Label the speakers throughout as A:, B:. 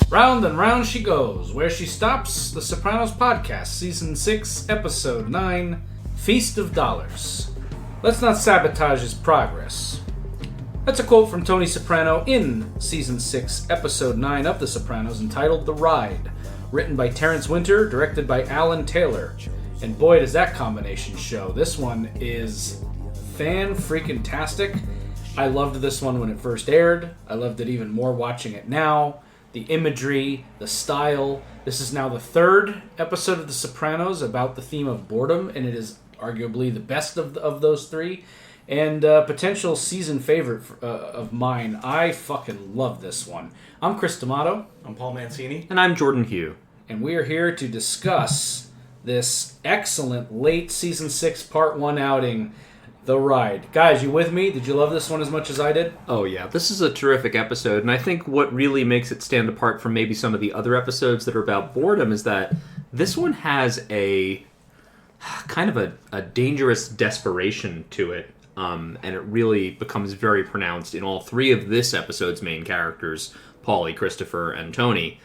A: Round and round she goes. Where she stops, The Sopranos Podcast, Season 6, Episode 9, Feast of Dollars. Let's not sabotage his progress. That's a quote from Tony Soprano in Season 6, Episode 9 of The Sopranos, entitled The Ride, written by Terrence Winter, directed by Alan Taylor. And boy, does that combination show. This one is fan-freaking-tastic. I loved this one when it first aired. I loved it even more watching it now. The imagery, the style. This is now the third episode of The Sopranos about the theme of boredom, and it is arguably the best of those three. And potential season favorite of mine. I fucking love this one. I'm Chris D'Amato.
B: I'm Paul Mancini.
C: And I'm Jordan Hugh.
A: And we are here to discuss this excellent late Season 6 Part 1 outing, The Ride. Guys, you with me? Did you love this one as much as I did?
C: Oh yeah, this is a terrific episode, and I think what really makes it stand apart from maybe some of the other episodes that are about boredom is that this one has a kind of a dangerous desperation to it, and it really becomes very pronounced in all three of this episode's main characters, Paulie, Christopher, and Tony.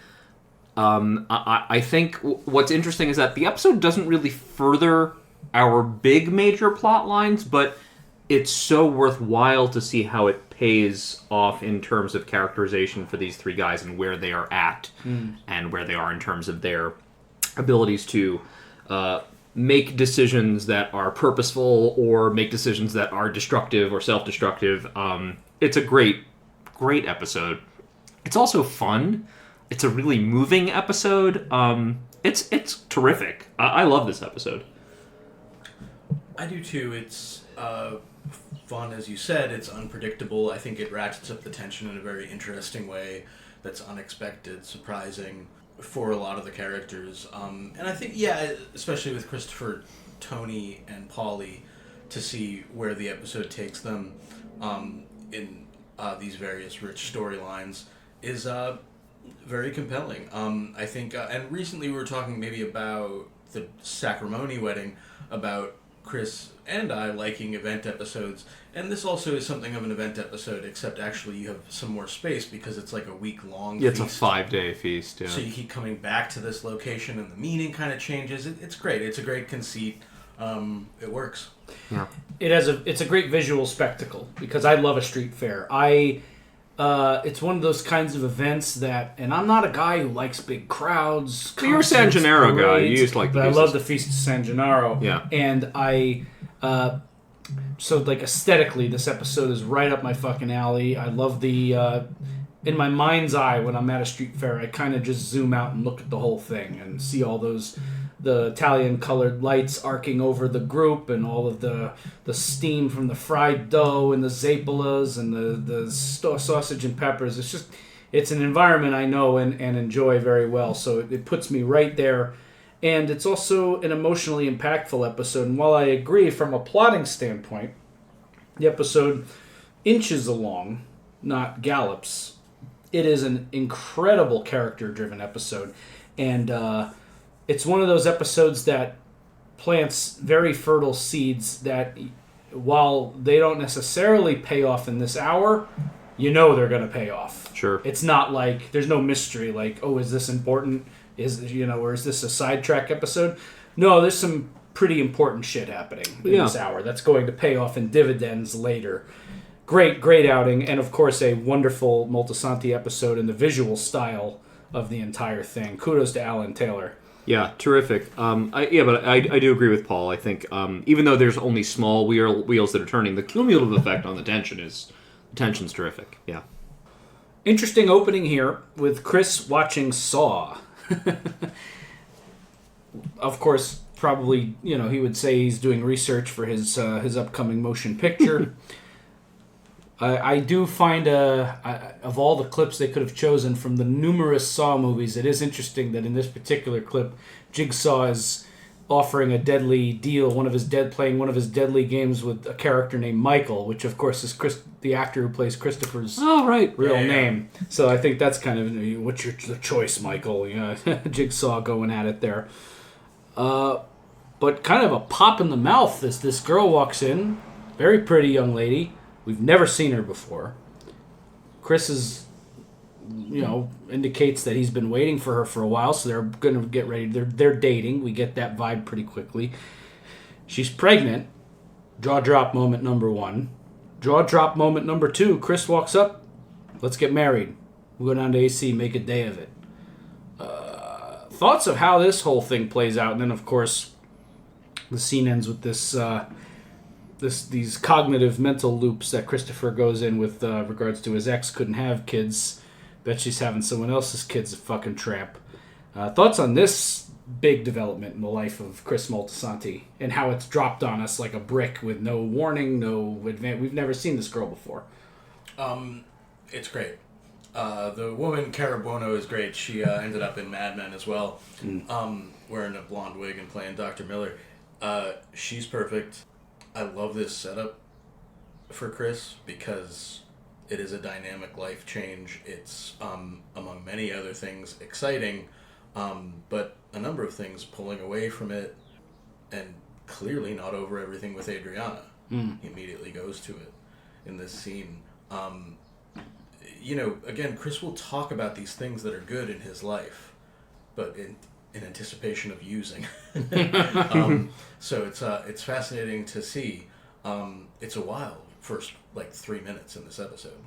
C: I think what's interesting is that the episode doesn't really further our big major plot lines, but it's so worthwhile to see how it pays off in terms of characterization for these three guys and where they are at and where they are in terms of their abilities to make decisions that are purposeful or make decisions that are destructive or self-destructive. It's a great episode. It's also fun. It's a really moving episode. It's terrific. I love this episode.
B: I do too. It's fun, as you said. It's unpredictable. I think it ratchets up the tension in a very interesting way that's unexpected, surprising for a lot of the characters. And I think, yeah, especially with Christopher, Tony, and Paulie, to see where the episode takes them in these various rich storylines is very compelling. I think, and recently we were talking maybe about the Sacramone wedding, about Chris and I liking event episodes, and this also is something of an event episode, except actually you have some more space because it's like a week-long feast.
C: It's a 5-day feast, yeah.
B: So you keep coming back to this location and the meaning kind of changes. It's great. It's a great conceit. It works.
A: Yeah. It's a great visual spectacle because I love a street fair. It's one of those kinds of events that, and I'm not a guy who likes big crowds.
C: You're a San Gennaro guy. You used to like the
A: But I love the Feast of San Gennaro.
C: Yeah.
A: And so like aesthetically, this episode is right up my fucking alley. I love in my mind's eye, when I'm at a street fair, I kind of just zoom out and look at the whole thing and see all the Italian colored lights arcing over the group and all of the steam from the fried dough and the zeppolas and the sausage and peppers. It's an environment I know and enjoy very well, so it puts me right there. And it's also an emotionally impactful episode. And while I agree from a plotting standpoint, the episode inches along, not gallops. It is an incredible character-driven episode. And it's one of those episodes that plants very fertile seeds that, while they don't necessarily pay off in this hour, you know they're going to pay off.
C: Sure.
A: It's not like, there's no mystery like, oh, is this important? Or is this a sidetrack episode? No, there's some pretty important shit happening in this hour that's going to pay off in dividends later. Great outing, and of course a wonderful Moltisanti episode in the visual style of the entire thing. Kudos to Alan Taylor.
C: Yeah, terrific. But I do agree with Paul. I think even though there's only small wheels that are turning, the cumulative effect on the tension's terrific. Yeah.
A: Interesting opening here with Chris watching Saw. Of course, probably, he would say he's doing research for his upcoming motion picture. I do find, of all the clips they could have chosen from the numerous Saw movies, it is interesting that in this particular clip, Jigsaw is offering a deadly deal, playing one of his deadly games with a character named Michael, which of course is the actor who plays Christopher's real name. So I think that's kind of, what's your choice, Michael? Jigsaw going at it there. But kind of a pop in the mouth as this girl walks in, very pretty young lady. We've never seen her before. Chris is indicates that he's been waiting for her for a while, so they're going to get ready. They're dating. We get that vibe pretty quickly. She's pregnant. Jaw drop moment number 1. Jaw drop moment number 2. Chris walks up. Let's get married. We'll go down to AC, make a day of it. Thoughts of how this whole thing plays out, and then of course the scene ends with these cognitive mental loops that Christopher goes in with regards to his ex couldn't have kids. Bet she's having someone else's kids, a fucking tramp. Thoughts on this big development in the life of Chris Moltisanti and how it's dropped on us like a brick with no warning, no advance. We've never seen this girl before.
B: It's great. The woman, Cara Buono, is great. She ended up in Mad Men as well, wearing a blonde wig and playing Dr. Miller. She's perfect. I love this setup for Chris because it is a dynamic life change. It's, among many other things, exciting, but a number of things pulling away from it, and clearly not over everything with Adriana. He immediately goes to it in this scene. Again, Chris will talk about these things that are good in his life, but in anticipation of using. So it's fascinating to see. It's a wild first 3 minutes in this episode.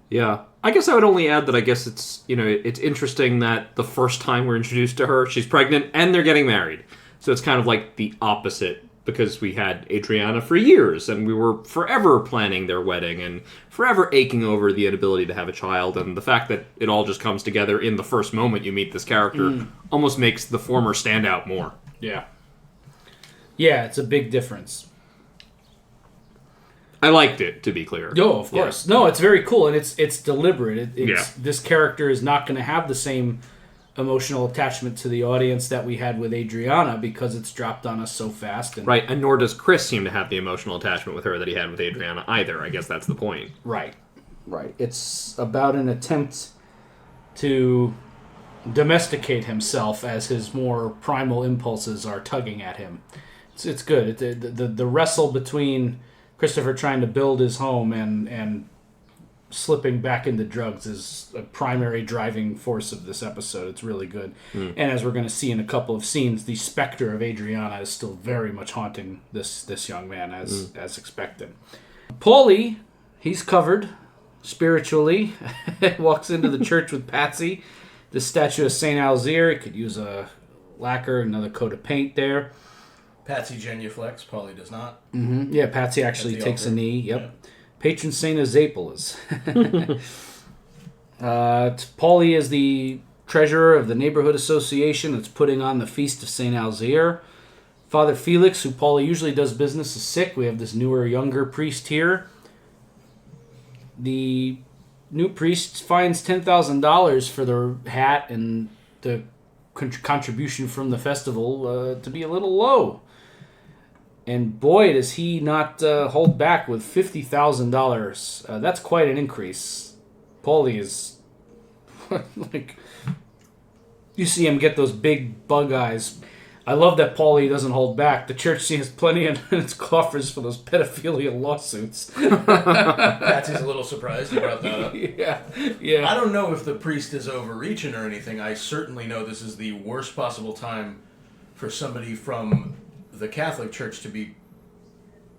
C: Yeah, I guess I would only add that I guess it's it's interesting that the first time we're introduced to her, she's pregnant and they're getting married. So it's kind of like the opposite, because we had Adriana for years and we were forever planning their wedding and forever aching over the inability to have a child, and the fact that it all just comes together in the first moment you meet this character almost makes the former stand out more.
A: Yeah, it's a big difference.
C: I liked it, to be clear.
A: Oh, of course. Yeah. No, it's very cool, and it's deliberate.
C: Yeah.
A: This character is not going to have the same emotional attachment to the audience that we had with Adriana because it's dropped on us so fast.
C: Right, and nor does Chris seem to have the emotional attachment with her that he had with Adriana either. I guess that's the point.
A: Right. It's about an attempt to domesticate himself as his more primal impulses are tugging at him. It's good. The wrestle between Christopher trying to build his home and slipping back into drugs is a primary driving force of this episode. It's really good. And as we're going to see in a couple of scenes, the specter of Adriana is still very much haunting this young man as expected. Paulie, he's covered spiritually. Walks into the church with Patsy. The statue of St. Alzire. He could use a lacquer, another coat of paint there.
B: Patsy genuflects. Paulie does not.
A: Mm-hmm. Yeah, Patsy actually takes a knee. Yep. Yeah. Patron saint of Zapolas. Paulie is the treasurer of the neighborhood association that's putting on the Feast of St. Alzire. Father Felix, who Paulie usually does business, is sick. We have this newer, younger priest here. The new priest finds $10,000 for the hat and the contribution from the festival to be a little low. And boy, does he not hold back with $50,000. That's quite an increase. Paulie is you see him get those big bug eyes. I love that Paulie doesn't hold back. The church has plenty in its coffers for those pedophilia lawsuits.
B: Patsy's a little surprised you brought that up.
A: Yeah.
B: I don't know if the priest is overreaching or anything. I certainly know this is the worst possible time for somebody from the Catholic Church to be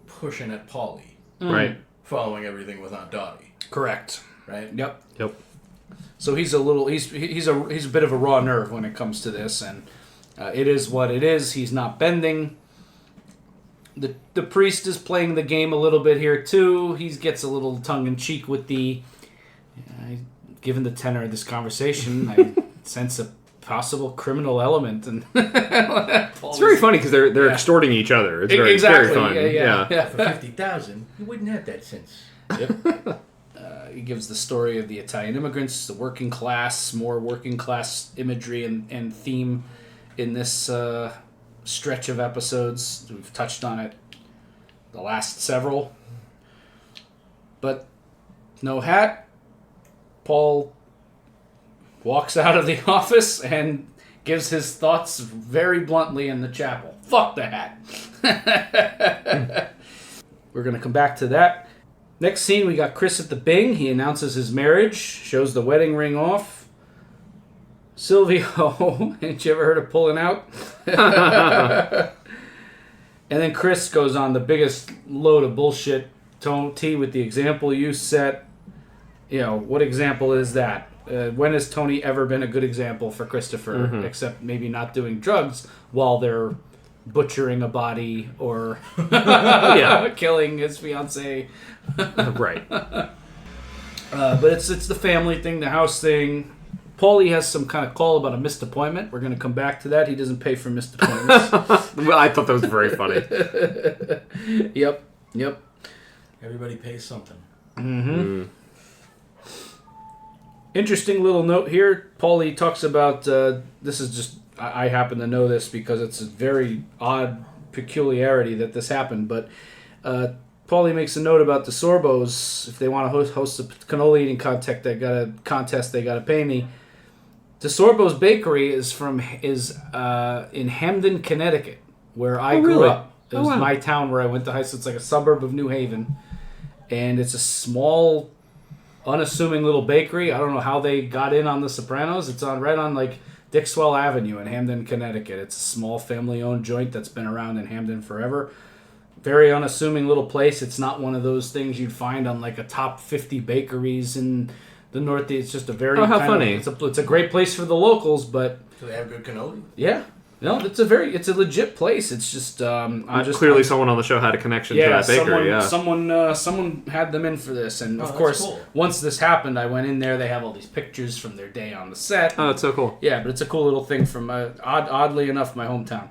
B: pushing at Paulie.
C: Right.
B: Following everything with Aunt Dottie.
A: Correct.
B: Right?
A: Yep.
C: So
A: he's a bit of a raw nerve when it comes to this, and it is what it is. He's not bending. The priest is playing the game a little bit here too. He gets a little tongue in cheek with the. Given the tenor of this conversation, I sense a possible criminal element, and
C: it's very funny because they're extorting each other. It's very fun.
A: Yeah.
B: For $50,000, you wouldn't have that sense.
A: Yep. He gives the story of the Italian immigrants, the working class, more working class imagery and theme in this stretch of episodes. We've touched on it the last several. But no hat. Paul walks out of the office and gives his thoughts very bluntly in the chapel. Fuck the hat. We're going to come back to that. Next scene, we got Chris at the Bing. He announces his marriage, shows the wedding ring off. Silvio, ain't you ever heard of pulling out? And then Chris goes on the biggest load of bullshit. T with the example you set. What example is that? When has Tony ever been a good example for Christopher, except maybe not doing drugs while they're butchering a body or killing his fiancée?
C: Right.
A: But it's the family thing, the house thing. Paulie has some kind of call about a missed appointment. We're going to come back to that. He doesn't pay for missed appointments.
C: Well, I thought that was very funny.
A: Yep.
B: Everybody pays something.
A: Mm-hmm. Interesting little note here. Paulie talks about, this is just, I happen to know this because it's a very odd peculiarity that this happened, but Paulie makes a note about the Sorbos. If they want to host a cannoli eating contest, they got to pay me. The Sorbos Bakery is in Hamden, Connecticut, where I grew up. It was my town where I went to high school. It's like a suburb of New Haven, and it's a small, unassuming little bakery. I don't know how they got in on The Sopranos. It's right on like Dixwell Avenue in Hamden, Connecticut. It's a small family-owned joint that's been around in Hamden forever. Very unassuming little place. It's not one of those things you'd find on like a top 50 bakeries in the Northeast. It's just a very
C: funny.
A: It's a great place for the locals, but
B: Do they have good cannoli?
A: yeah. No, it's a legit place. It's just
C: clearly someone on the show had a connection to that bakery.
A: Someone had them in for this, and of course,
B: cool.
A: Once this happened, I went in there. They have all these pictures from their day on the set.
C: Oh, it's so cool.
A: Yeah, but it's a cool little thing from oddly enough, my hometown.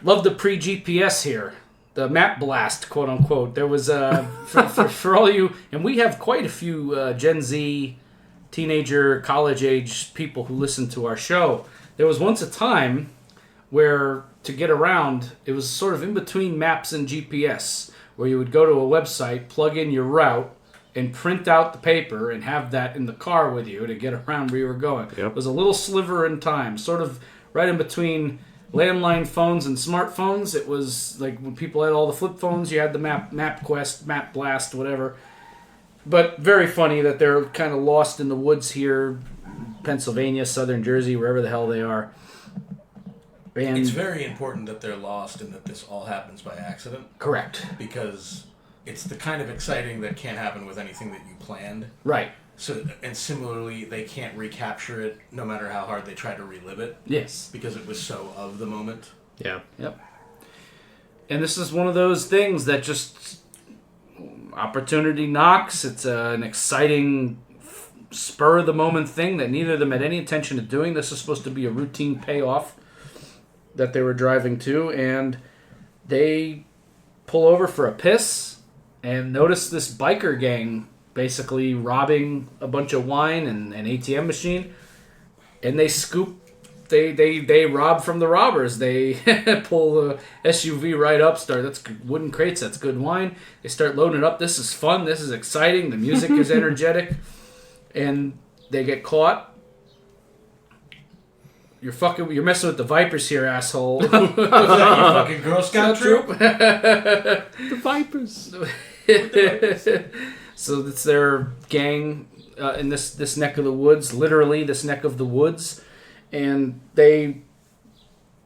A: Love the pre-GPS here, the map blast, quote unquote. There was for all you, and we have quite a few Gen Z, teenager, college age people who listen to our show. There was once a time where to get around, it was sort of in between maps and GPS, where you would go to a website, plug in your route, and print out the paper and have that in the car with you to get around where you were going.
C: Yep.
A: It was a little sliver in time, sort of right in between landline phones and smartphones. It was like when people had all the flip phones, you had the MapQuest, Map Blast, whatever. But very funny that they're kind of lost in the woods here, Pennsylvania, southern Jersey, wherever the hell they are. And
B: It's very important that they're lost and that this all happens by accident.
A: correct.
B: Because it's the kind of exciting that can't happen with anything that you planned.
A: Right.
B: So, and similarly, they can't recapture it no matter how hard they try to relive it.
A: Yes.
B: Because it was so of the moment.
C: Yeah.
A: Yep. And this is one of those things that just opportunity knocks. It's an exciting spur of the moment thing that neither of them had any intention of doing. This is supposed to be a routine payoff that they were driving to, and they pull over for a piss and notice this biker gang basically robbing a bunch of wine and an ATM machine, and they rob from the robbers. They pull the SUV right up, that's wooden crates, that's good wine. They start loading it up. This is fun, this is exciting, the music is energetic, and they get caught. You're messing with the Vipers here, asshole.
B: Was that your fucking Girl Scout troop?
C: The Vipers.
A: So it's their gang in this neck of the woods, literally this neck of the woods, and they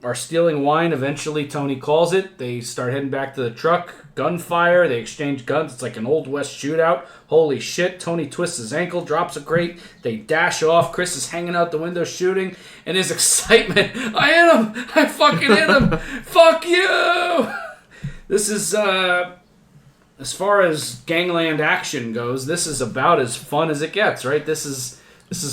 A: are stealing wine. Eventually, Tony calls it. They start heading back to the truck. Gunfire. They exchange guns. It's like an Old West shootout. Holy shit. Tony twists his ankle, drops a crate. They dash off. Chris is hanging out the window shooting. And his excitement. I hit him. I fucking hit him. Fuck you. This is, as far as gangland action goes, this is about as fun as it gets, right? This is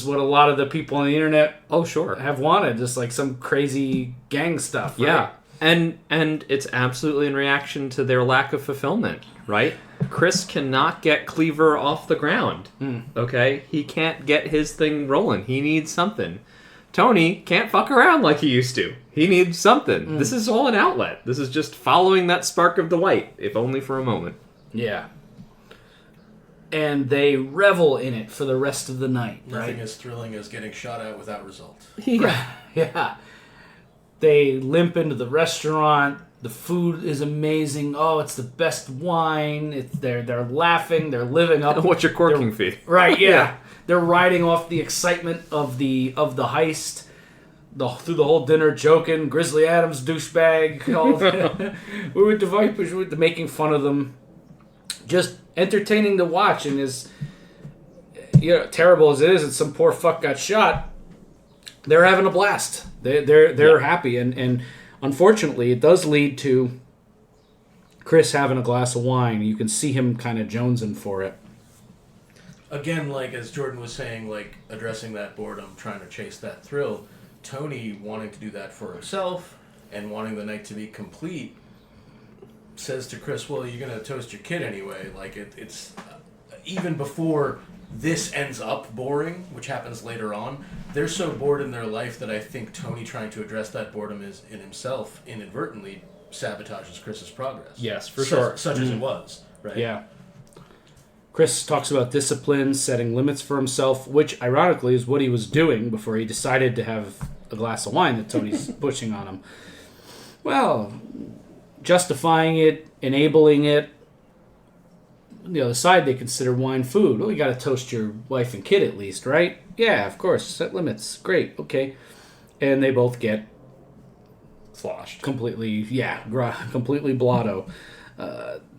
A: what a lot of the people on the internet have wanted, just like some crazy gang stuff, right?
C: Yeah. And it's absolutely in reaction to their lack of fulfillment, right? Chris cannot get Cleaver off the ground, okay? He can't get his thing rolling. He needs something. Tony can't fuck around like he used to. He needs something. This is all an outlet. This is just following that spark of delight, if only for a moment.
A: Yeah. And they revel in it for the rest of the night, right?
B: Nothing as thrilling as getting shot at without result.
A: Yeah. They limp into the restaurant. The food is amazing. Oh, it's the best wine. They're laughing. They're living up.
C: What's your corking fee?
A: Right, yeah. They're riding off the excitement of the heist. Through the whole dinner, joking. Grizzly Adams, douchebag. We're with the Vipers. We're making fun of them. Just entertaining to watch. And as terrible as it is, that some poor fuck got shot, they're having a blast. They're happy. And unfortunately, it does lead to Chris having a glass of wine. You can see him kind of jonesing for it.
B: Again, like as Jordan was saying, like addressing that boredom, trying to chase that thrill, Tony wanting to do that for himself and wanting the night to be complete says to Chris, well, you're going to toast your kid anyway. Like it's even before this ends up boring, which happens later on, they're so bored in their life that I think Tony trying to address that boredom is in himself inadvertently sabotages Chris's progress.
A: Yes, for sure.
B: Such as it was, right?
A: Yeah. Chris talks about discipline, setting limits for himself, which ironically is what he was doing before he decided to have a glass of wine that Tony's pushing on him. Well, justifying it, enabling it. On the other side, they consider wine food. Well, you got to toast your wife and kid at least, right? Yeah, of course. Set limits. Great. Okay. And they both get
C: Sloshed.
A: completely blotto.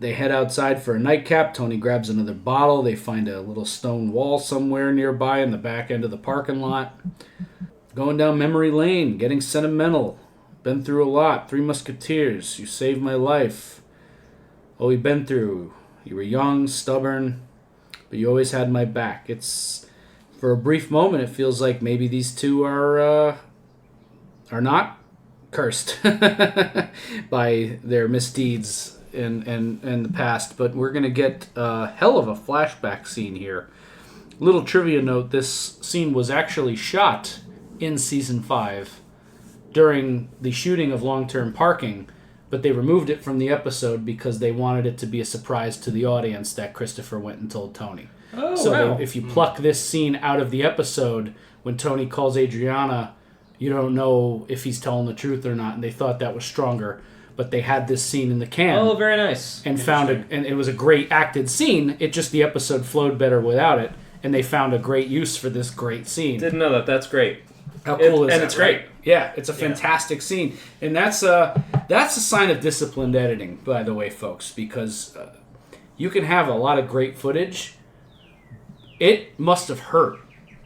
A: They head outside for a nightcap. Tony grabs another bottle. They find a little stone wall somewhere nearby in the back end of the parking lot. Going down memory lane, getting sentimental. Been through a lot. 3 Musketeers. You saved my life. What we've been through. You were young, stubborn, but you always had my back. It's, for a brief moment, it feels like maybe these two are not cursed by their misdeeds in the past, but we're going to get a hell of a flashback scene here. Little trivia note, this scene was actually shot in Season 5 during the shooting of Long-Term Parking, but they removed it from the episode because they wanted it to be a surprise to the audience that Christopher went and told Tony.
C: Oh,
A: so
C: wow.
A: if you pluck this scene out of the episode, when Tony calls Adriana, you don't know if he's telling the truth or not, and they thought that was stronger. But they had this scene in the can.
C: Oh, very nice.
A: And and it was a great acted scene. It just, the episode flowed better without it, and they found a great use for this great scene.
C: Didn't know that. That's great.
A: How cool is that?
C: And it's great.
A: Yeah, it's a fantastic scene. And that's a sign of disciplined editing, by the way, folks, because you can have a lot of great footage. It must have hurt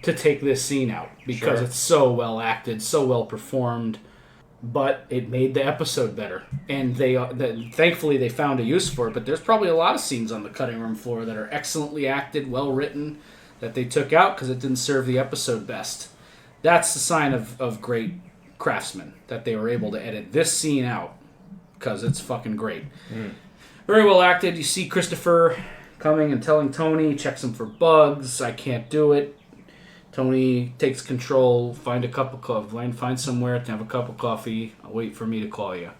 A: to take this scene out because it's so well acted, so well performed, but it made the episode better. And thankfully they found a use for it, but there's probably a lot of scenes on the cutting room floor that are excellently acted, well written, that they took out because it didn't serve the episode best. That's the sign of great craftsmen, that they were able to edit this scene out because it's fucking great. Very well acted. You see Christopher coming and telling Tony, checks him for bugs. I can't do it. Tony takes control. Find a cup of coffee. Find somewhere to have a cup of coffee. I'll wait for me to call you.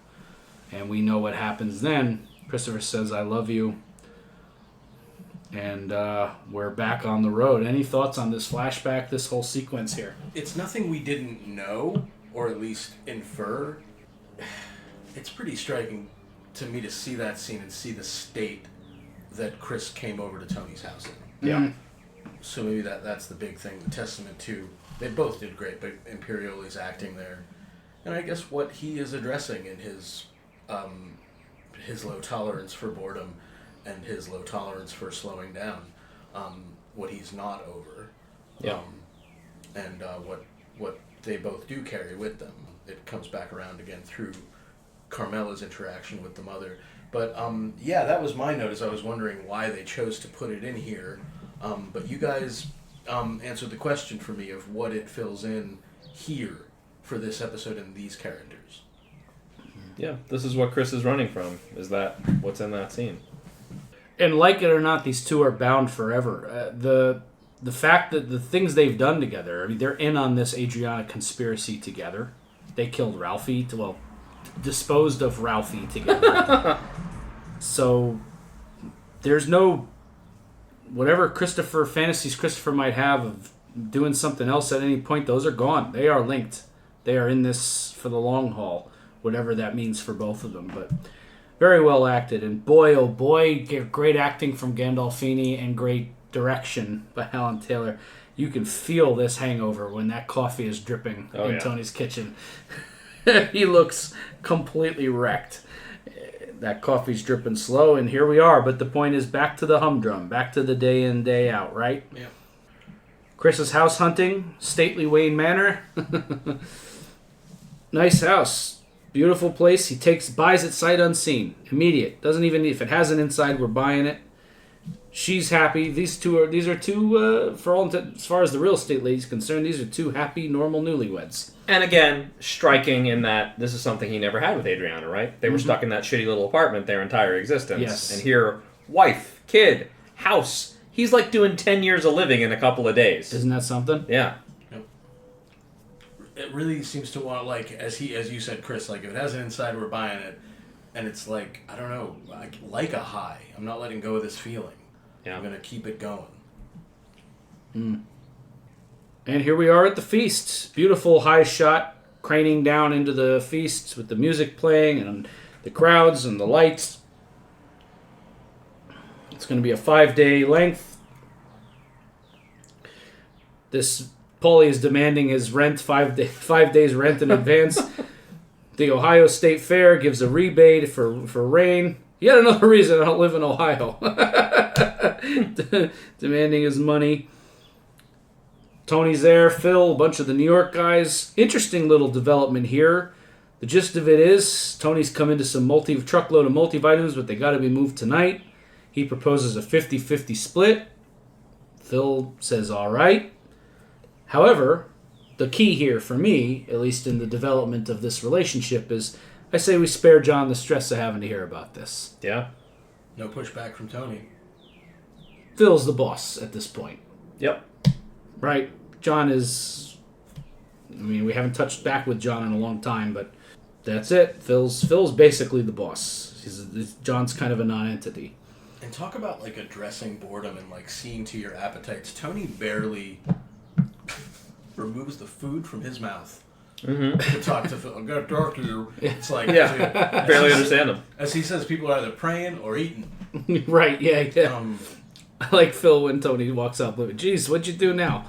A: And we know what happens then. Christopher says, I love you. And we're back on the road. Any thoughts on this flashback, this whole sequence here?
B: It's nothing we didn't know, or at least infer. It's pretty striking to me to see that scene and see the state that Chris came over to Tony's house in.
A: Yeah.
B: So maybe that's the big thing, the testament to, they both did great, but Imperioli's acting there. And I guess what he is addressing in his low tolerance for boredom and his low tolerance for slowing down, what he's not over. And what they both do carry with them. It comes back around again through Carmela's interaction with the mother. But that was my notice. I was wondering why they chose to put it in here. But you guys answered the question for me of what it fills in here for this episode and these characters.
C: Yeah, this is what Chris is running from, is that what's in that scene.
A: And like it or not, these two are bound forever. The fact that the things they've done together, I mean, they're in on this Adriana conspiracy together. They killed Ralphie, disposed of Ralphie together. So there's no, whatever fantasies Christopher might have of doing something else at any point, those are gone. They are linked. They are in this for the long haul. whatever that means for both of them. But very well acted, and boy, oh boy, great acting from Gandolfini and great direction by Alan Taylor. You can feel this hangover when that coffee is dripping in Tony's kitchen. He looks completely wrecked. That coffee's dripping slow, and here we are. But the point is, back to the humdrum, back to the day in, day out, right?
B: Yeah.
A: Chris's house hunting, stately Wayne Manor. Nice house, beautiful place. He buys it sight unseen, immediate. Doesn't even, if it has an inside, we're buying it. She's happy. These are two, for all as far as the real estate lady's concerned, these are two happy, normal newlyweds.
C: And again, striking in that this is something he never had with Adriana, right? They were stuck in that shitty little apartment their entire existence.
A: Yes.
C: And here, wife, kid, house. He's like doing 10 years of living in a couple of days.
A: Isn't that something?
C: Yeah.
B: Yep. It really seems to want, like, as you said, Chris, like, if it has an inside, we're buying it. And it's like, I don't know, like a high. I'm not letting go of this feeling.
C: Yeah.
B: I'm going to keep it going.
A: And here we are at the feast. Beautiful high shot, craning down into the feast with the music playing and the crowds and the lights. It's going to be a 5-day length. This Paulie is demanding his rent, 5 days rent in advance. The Ohio State Fair gives a rebate for rain. Yet another reason I don't live in Ohio. Demanding his money. Tony's there, Phil, a bunch of the New York guys. Interesting little development here. The gist of it is, Tony's come into some truckload of multivitamins, but they got to be moved tonight. He proposes a 50-50 split. Phil says, all right. However, the key here for me, at least in the development of this relationship, is I say we spare John the stress of having to hear about this.
C: Yeah.
B: No pushback from Tony.
A: Phil's the boss at this point.
C: Yep.
A: Right? John is... I mean, we haven't touched back with John in a long time, but that's it. Phil's basically the boss. John's kind of a non-entity.
B: And talk about, like, addressing boredom and, like, seeing to your appetites. Tony barely removes the food from his mouth to talk to Phil. I'm going to talk to you. It's like, dude,
C: barely understand him.
B: As he says, people are either praying or eating.
A: Right, yeah. I like Phil when Tony walks up with, geez, what'd you do now?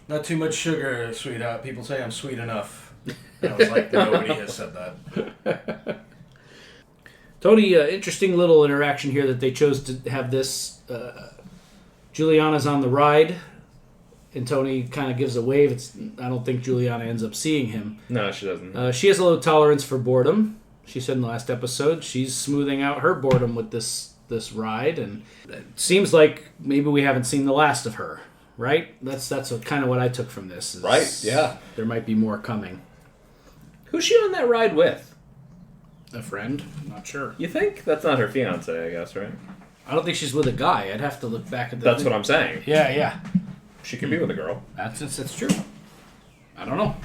B: Not too much sugar, sweetheart. People say I'm sweet enough. And I was like, nobody has said that.
A: Tony, interesting little interaction here that they chose to have this. Juliana's on the ride, and Tony kind of gives a wave. I don't think Juliana ends up seeing him.
C: No, she doesn't.
A: She has a low tolerance for boredom. She said in the last episode she's smoothing out her boredom with this ride, and it seems like maybe we haven't seen the last of her. Right? That's kind of what I took from this.
C: Right? Yeah.
A: There might be more coming.
C: Who's she on that ride with?
A: A friend? I'm not sure.
C: You think? That's not her fiance, I guess, right?
A: I don't think she's with a guy. I'd have to look back at that.
C: That's what I'm saying.
A: Yeah.
C: She could be with a girl.
A: That's true. I don't know.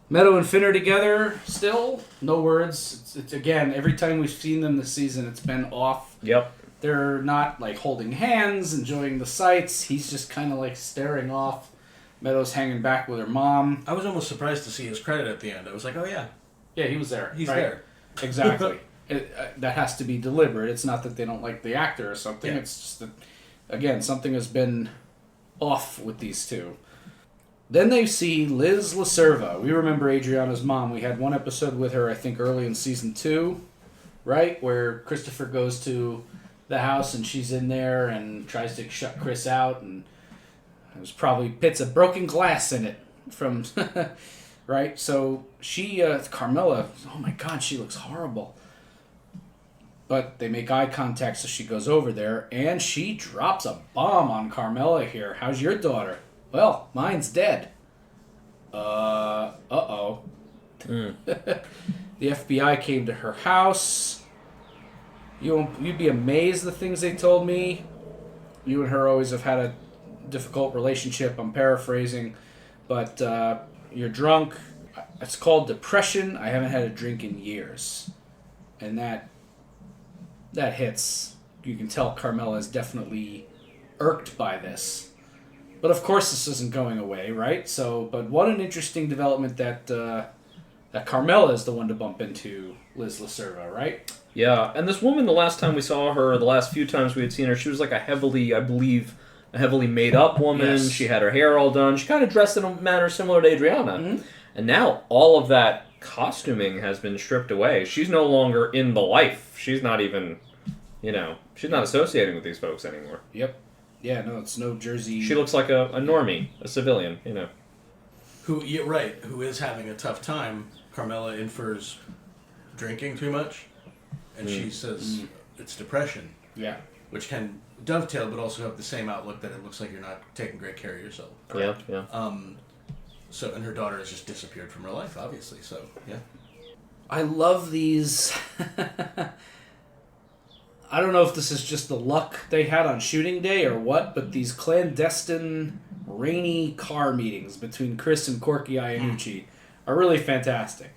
A: Meadow and Finn are together still. No words. It's again, every time we've seen them this season, it's been off.
C: Yep.
A: They're not like holding hands, enjoying the sights. He's just kind of like staring off. Meadow's hanging back with her mom.
B: I was almost surprised to see his credit at the end. I was like, oh yeah.
A: Yeah, he was there.
B: He's
A: right?
B: there.
A: Exactly. That has to be deliberate. It's not that they don't like the actor or something.
B: Yeah.
A: It's just that, again, something has been off with these two. Then they see Liz LaServa. We remember Adriana's mom. We had one episode with her, I think, early in season 2, right? Where Christopher goes to the house and she's in there and tries to shut Chris out, and there's probably bits of broken glass in it from... right? So she, Carmela, oh my God, she looks horrible. But they make eye contact, so she goes over there, and she drops a bomb on Carmela here. How's your daughter? Well, mine's dead. Uh-oh. The FBI came to her house. You'd be amazed the things they told me. You and her always have had a difficult relationship. I'm paraphrasing. But you're drunk. It's called depression. I haven't had a drink in years. And that hits. You can tell Carmela is definitely irked by this. But of course this isn't going away, right? So, but what an interesting development that that Carmela is the one to bump into Liz LaServa, right?
C: Yeah, and this woman, the last time we saw her, the last few times we had seen her, she was like a heavily made up woman.
A: Yes.
C: She had her hair all done. She kind of dressed in a manner similar to Adriana.
A: Mm-hmm.
C: And now all of that costuming has been stripped away. She's no longer in the life. She's not even, she's not associating with these folks anymore.
A: Yep. Yeah, no, it's no Jersey.
C: She looks like a normie, a civilian,
B: Who is having a tough time. Carmela infers drinking too much, and she says it's depression.
A: Yeah.
B: Which can dovetail, but also have the same outlook that it looks like you're not taking great care of yourself.
C: Yeah, yeah.
B: And her daughter has just disappeared from her life, obviously. So yeah.
A: I love these. I don't know if this is just the luck they had on shooting day or what, but these clandestine, rainy car meetings between Chris and Corky Iannucci are really fantastic.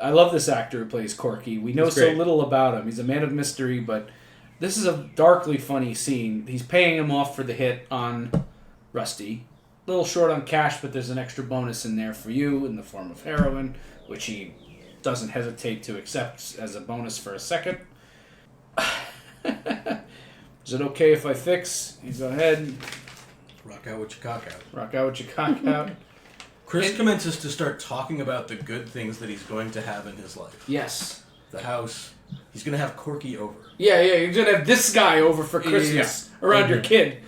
A: I love this actor who plays Corky. We know so little about him. He's a man of mystery, but this is a darkly funny scene. He's paying him off for the hit on Rusty. A little short on cash, but there's an extra bonus in there for you in the form of heroin, which he doesn't hesitate to accept as a bonus for a second. Is it okay if I fix? You go ahead.
B: Rock out with your cock out.
A: Rock out with your cock out.
B: Chris commences to start talking about the good things that he's going to have in his life.
A: Yes.
B: The house. He's going to have Corky over.
A: Yeah, you're going to have this guy over for Christmas around your kid.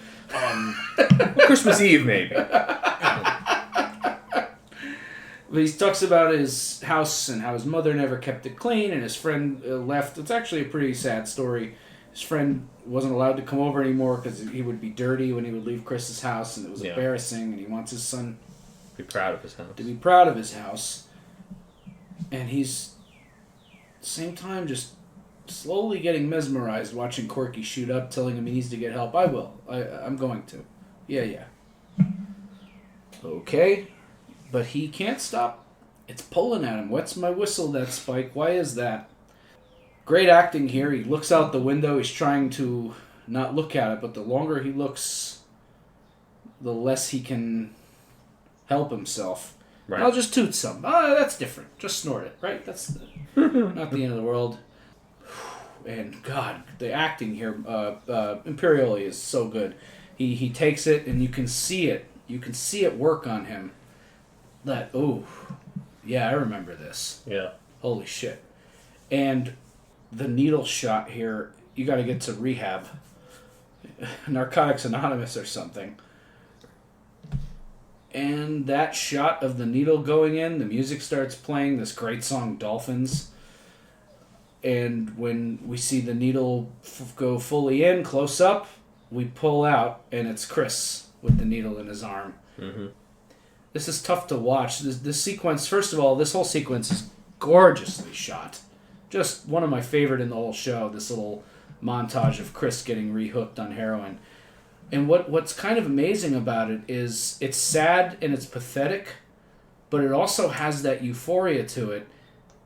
C: Christmas Eve, maybe.
A: But he talks about his house and how his mother never kept it clean and his friend left. It's actually a pretty sad story. His friend wasn't allowed to come over anymore because he would be dirty when he would leave Chris's house, and it was embarrassing, and he wants his son
C: to be proud of his house.
A: And he's, at the same time, just slowly getting mesmerized watching Corky shoot up, telling him he needs to get help. I will. I'm going to. Yeah. Okay. But he can't stop. It's pulling at him. What's my whistle, that spike? Why is that? Great acting here. He looks out the window. He's trying to not look at it, but the longer he looks, the less he can help himself. Right. I'll just toot some. That's different. Just snort it, right? That's not the end of the world. And God, the acting here, Imperioli is so good. He takes it, and you can see it. You can see it work on him. I remember this.
C: Yeah.
A: Holy shit. And the needle shot here, you got to get to rehab. Narcotics Anonymous or something. And that shot of the needle going in, the music starts playing, this great song, Dolphins. And when we see the needle go fully in, close up, we pull out, and it's Chris with the needle in his arm.
C: Mm-hmm.
A: This is tough to watch. This sequence, first of all, this whole sequence is gorgeously shot. Just one of my favorite in the whole show, this little montage of Chris getting rehooked on heroin. And what's kind of amazing about it is it's sad and it's pathetic, but it also has that euphoria to it.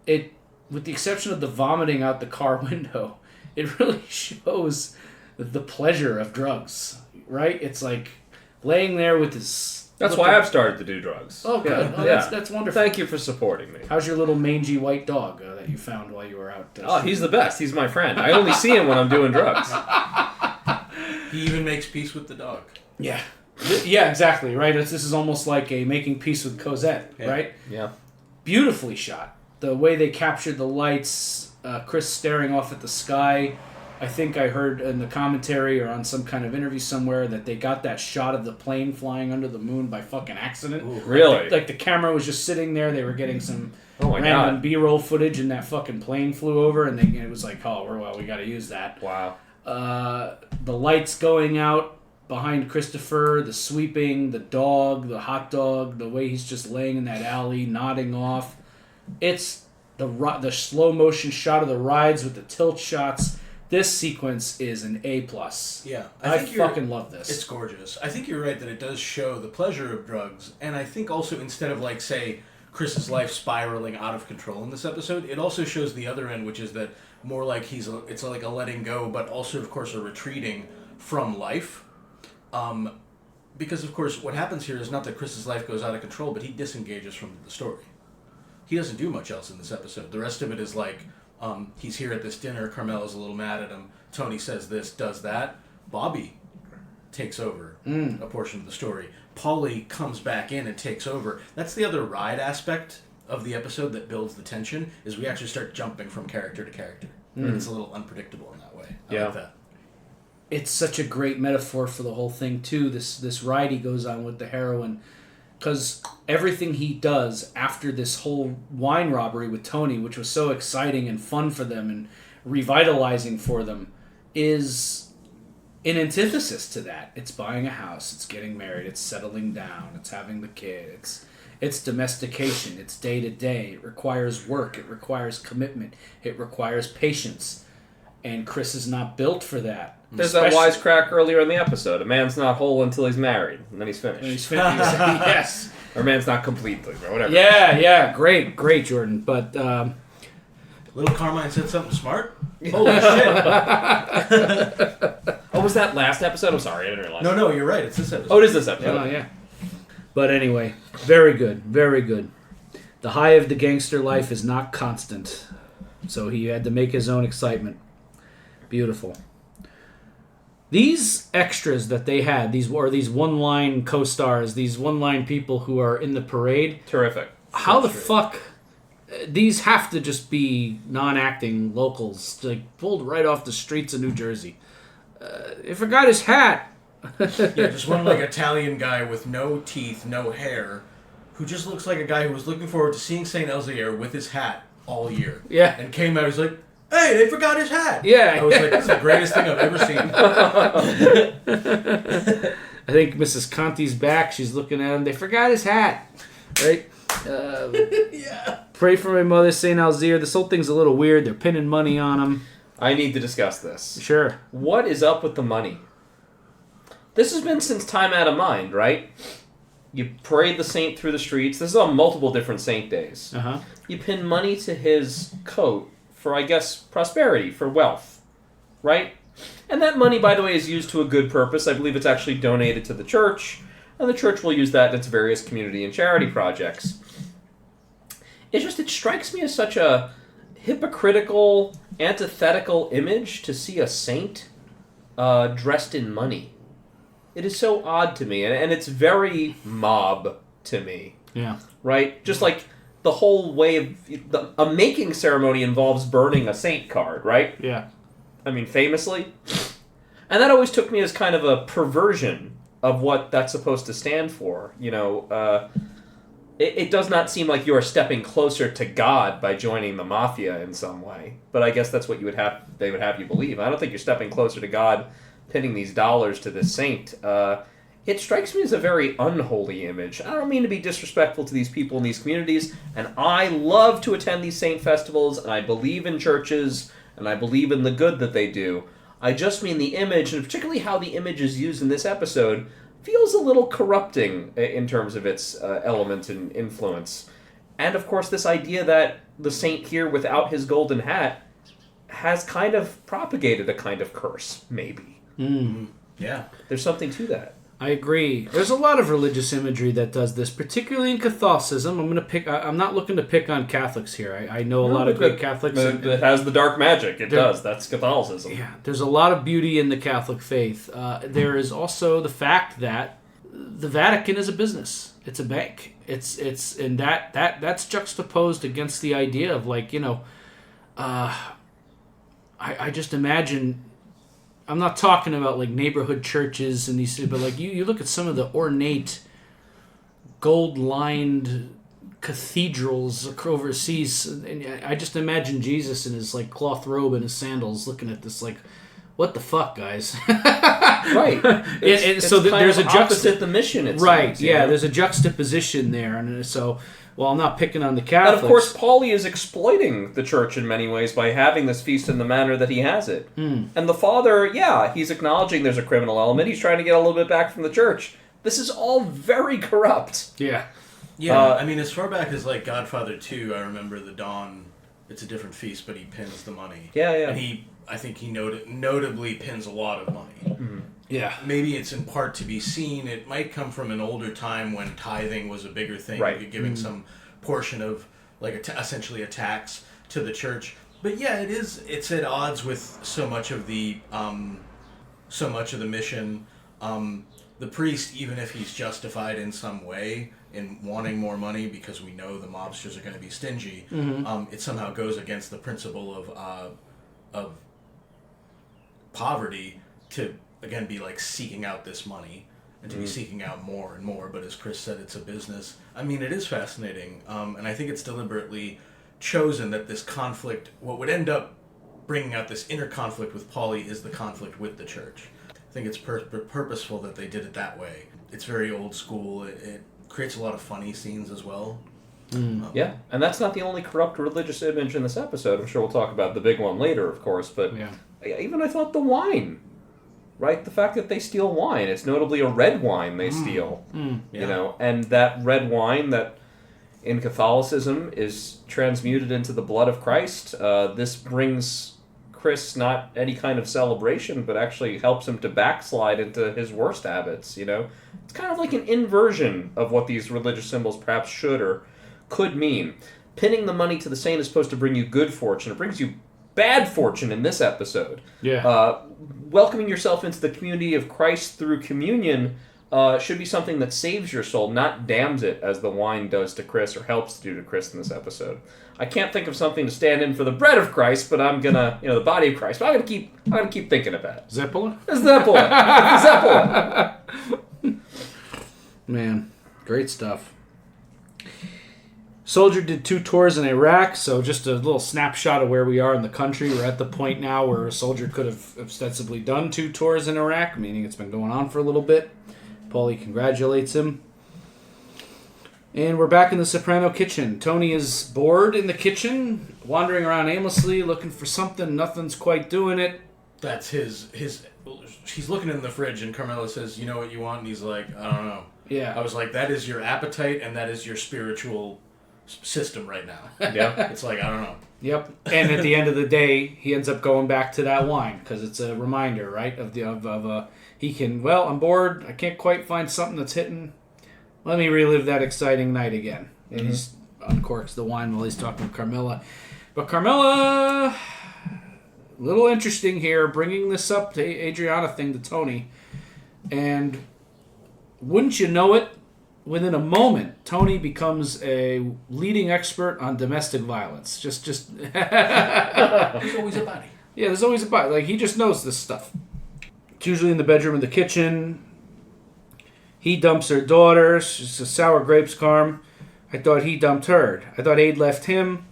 A: It, with the exception of the vomiting out the car window, it really shows the pleasure of drugs, right? It's like laying there with his...
C: That's why I've started to do drugs.
A: Oh, good. That's wonderful.
C: Thank you for supporting me.
A: How's your little mangy white dog that you found while you were out?
C: He's the best. He's my friend. I only see him when I'm doing drugs.
B: He even makes peace with the dog.
A: Yeah. Yeah, exactly, right? This is almost like a making peace with Cosette, right?
C: Yeah.
A: Beautifully shot. The way they captured the lights, Chris staring off at the sky. I think I heard in the commentary or on some kind of interview somewhere that they got that shot of the plane flying under the moon by fucking accident.
C: Ooh, really?
A: Like the camera was just sitting there. They were getting some random B-roll footage, and that fucking plane flew over, and it was like, we got to use that.
C: Wow.
A: The lights going out behind Christopher, the sweeping, the dog, the hot dog, the way he's just laying in that alley, nodding off. It's the slow motion shot of the rides with the tilt shots. This sequence is an A+.
B: Yeah.
A: I fucking love this.
B: It's gorgeous. I think you're right that it does show the pleasure of drugs, and I think also instead of, like, say, Chris's life spiraling out of control in this episode, it also shows the other end, which is that more like it's like a letting go, but also, of course, a retreating from life. Because, of course, what happens here is not that Chris's life goes out of control, but he disengages from the story. he doesn't do much else in this episode. The rest of it is like, he's here at this dinner, Carmela's a little mad at him, Tony says this, does that, Bobby takes over a portion of the story. Paulie comes back in and takes over. That's the other ride aspect of the episode that builds the tension, is we actually start jumping from character to character. And it's a little unpredictable in that way. I like that.
A: It's such a great metaphor for the whole thing, too, this ride he goes on with the heroine. Because everything he does after this whole wine robbery with Tony, which was so exciting and fun for them and revitalizing for them, is in antithesis to that. It's buying a house, it's getting married, it's settling down, it's having the kid, it's domestication, it's day to day, it requires work, it requires commitment, it requires patience. And Chris is not built for that.
C: There's that wisecrack earlier in the episode. A man's not whole until he's married, and then he's finished.
A: Yes.
C: Or a man's not complete, or whatever.
A: Yeah. Great, Jordan. But
B: Little Carmine said something smart. Holy shit!
C: Oh, was that last episode? I'm sorry, I didn't realize.
B: No, you're right. It's this episode.
C: Oh, it is this episode.
A: Oh, yeah. But anyway, very good, very good. The high of the gangster life is not constant, so he had to make his own excitement. Beautiful. These extras that they had, these one-line co-stars, these one-line people who are in the parade.
C: Terrific.
A: How the fuck... These have to just be non-acting locals, like pulled right off the streets of New Jersey. He forgot his hat.
B: Just one like Italian guy with no teeth, no hair, who just looks like a guy who was looking forward to seeing St. Elzier with his hat all year.
A: Yeah.
B: And came out, he's like, hey, they forgot his hat.
A: Yeah.
B: I was like, this is the greatest thing I've ever seen.
A: I think Mrs. Conti's back. She's looking at him. They forgot his hat. Right?
B: Yeah.
A: Pray for my mother, St. Alzire. This whole thing's a little weird. They're pinning money on him.
C: I need to discuss this.
A: Sure.
C: What is up with the money? This has been since time out of mind, right? You parade the saint through the streets. This is on multiple different saint days.
A: Uh-huh.
C: You pin money to his coat for, I guess, prosperity, for wealth, right? And that money, by the way, is used to a good purpose. I believe it's actually donated to the church, and the church will use that in its various community and charity projects. It strikes me as such a hypocritical, antithetical image to see a saint dressed in money. It is so odd to me, and it's very mob to me.
A: Yeah.
C: Right? Just like the whole way of... a making ceremony involves burning a saint card, right?
A: Yeah.
C: I mean, famously. And that always took me as kind of a perversion of what that's supposed to stand for. You know, it does not seem like you are stepping closer to God by joining the mafia in some way. But I guess that's what they would have you believe. I don't think you're stepping closer to God pinning these dollars to this saint. It strikes me as a very unholy image. I don't mean to be disrespectful to these people in these communities, and I love to attend these saint festivals, and I believe in churches, and I believe in the good that they do. I just mean the image, and particularly how the image is used in this episode, feels a little corrupting in terms of its element and influence. And of course this idea that the saint here without his golden hat has kind of propagated a kind of curse, maybe.
B: Yeah.
C: There's something to that.
A: I agree. There's a lot of religious imagery that does this, particularly in Catholicism. I'm not looking to pick on Catholics here. I know a lot of great Catholics.
C: It has the dark magic. It does. That's Catholicism.
A: Yeah, there's a lot of beauty in the Catholic faith. There is also the fact that the Vatican is a business. It's a bank. And that's juxtaposed against the idea of I just imagine. I'm not talking about like neighborhood churches and these, but like you look at some of the ornate, gold-lined cathedrals overseas, and I just imagine Jesus in his like cloth robe and his sandals, looking at this like, what the fuck, guys?
C: Right.
A: So there's a
C: opposite the mission. It
A: right.
C: Seems,
A: yeah. There's a juxtaposition there, and so. Well, I'm not picking on the Catholics.
C: And of course, Paulie is exploiting the church in many ways by having this feast in the manner that he has it. And the father, he's acknowledging there's a criminal element. He's trying to get a little bit back from the church. This is all very corrupt.
A: Yeah.
B: Yeah, I mean, as far back as like Godfather 2, I remember the Dawn, it's a different feast, but he pins the money.
C: Yeah, yeah.
B: And I think he notably pins a lot of money.
C: Mm-hmm.
A: Yeah.
B: Maybe it's in part to be seen. It might come from an older time when tithing was a bigger thing.
C: Right.
B: Giving some portion of essentially attacks to the church. But yeah, it's at odds with so much of the mission. The priest, even if he's justified in some way in wanting more money because we know the mobsters are going to be stingy, it somehow goes against the principle of poverty to, again, be like seeking out this money and to be seeking out more and more. But as Chris said, it's a business. I mean, it is fascinating, and I think it's deliberately chosen that this conflict, what would end up bringing out this inner conflict with Paulie, is the conflict with the church. I think it's purposeful that they did it that way. It's very old school. It creates a lot of funny scenes as well.
C: Yeah, and that's not the only corrupt religious image in this episode. I'm sure we'll talk about the big one later, of course, but even I thought the wine, right? The fact that they steal wine, it's notably a red wine they steal, you know, and that red wine that in Catholicism is transmuted into the blood of Christ. This brings Chris not any kind of celebration, but actually helps him to backslide into his worst habits, you know? It's kind of like an inversion of what these religious symbols perhaps should or could mean. Pinning the money to the saint is supposed to bring you good fortune. It brings you bad fortune in this episode.
A: Yeah.
C: Welcoming yourself into the community of Christ through communion should be something that saves your soul, not damns it, as the wine does to Chris, or helps to do to Chris in this episode. I can't think of something to stand in for the bread of Christ, but I'm gonna, the body of Christ. But I'm gonna keep thinking about it.
A: Zeppelin?
C: Zeppelin. Zeppelin.
A: Man, great stuff. Soldier did 2 tours in Iraq, so just a little snapshot of where we are in the country. We're at the point now where a soldier could have ostensibly done 2 tours in Iraq, meaning it's been going on for a little bit. Paulie congratulates him. And we're back in the Soprano kitchen. Tony is bored in the kitchen, wandering around aimlessly, looking for something. Nothing's quite doing it.
B: That's his. She's looking in the fridge, and Carmela says, "You know what you want?" And he's like, "I don't know."
A: Yeah.
B: I was like, "That is your appetite, and that is your spiritual system right now."
C: Yeah.
B: It's like, I don't know.
A: Yep. And at the end of the day, he ends up going back to that wine because it's a reminder, right? He can. Well, I'm bored. I can't quite find something that's hitting. Let me relive that exciting night again. And he uncorks the wine while he's talking to Carmela. But Carmela, a little interesting here, bringing this up to Adriana thing to Tony. And wouldn't you know it, within a moment, Tony becomes a leading expert on domestic violence. Just
B: There's always a body.
A: Yeah, there's always a body. Like, he just knows this stuff. It's usually in the bedroom or the kitchen. He dumps her daughter. She's a sour grapes, Carm. I thought he dumped her. I thought Aid left him.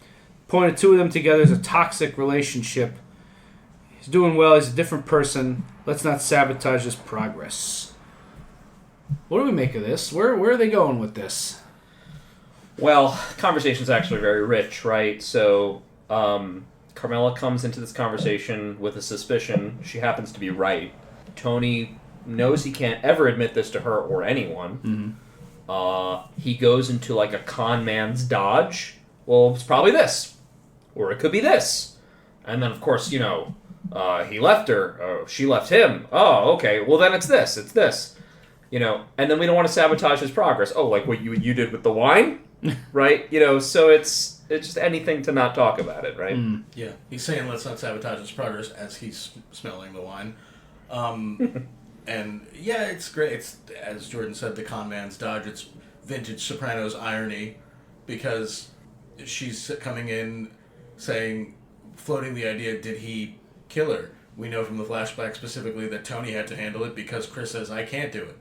A: Pointed 2 of them together as a toxic relationship. He's doing well. He's a different person. Let's not sabotage his progress. What do we make of this? Where are they going with this?
C: Well, conversation's actually very rich, right? So, Carmela comes into this conversation with a suspicion. She happens to be right. Tony knows he can't ever admit this to her or anyone. He goes into like a con man's dodge. Well, it's probably this. Or it could be this. And then, of course, he left her. She left him. Oh, okay. Well, then it's this. It's this. And then we don't want to sabotage his progress. Oh, like what you did with the wine? Right? So it's just anything to not talk about it, right?
B: Yeah. He's saying let's not sabotage his progress as he's smelling the wine. And yeah, it's great. It's, as Jordan said, the con man's dodge. It's vintage Sopranos irony, because she's coming in floating the idea, did he kill her? We know from the flashback specifically that Tony had to handle it because Chris says, I can't do it.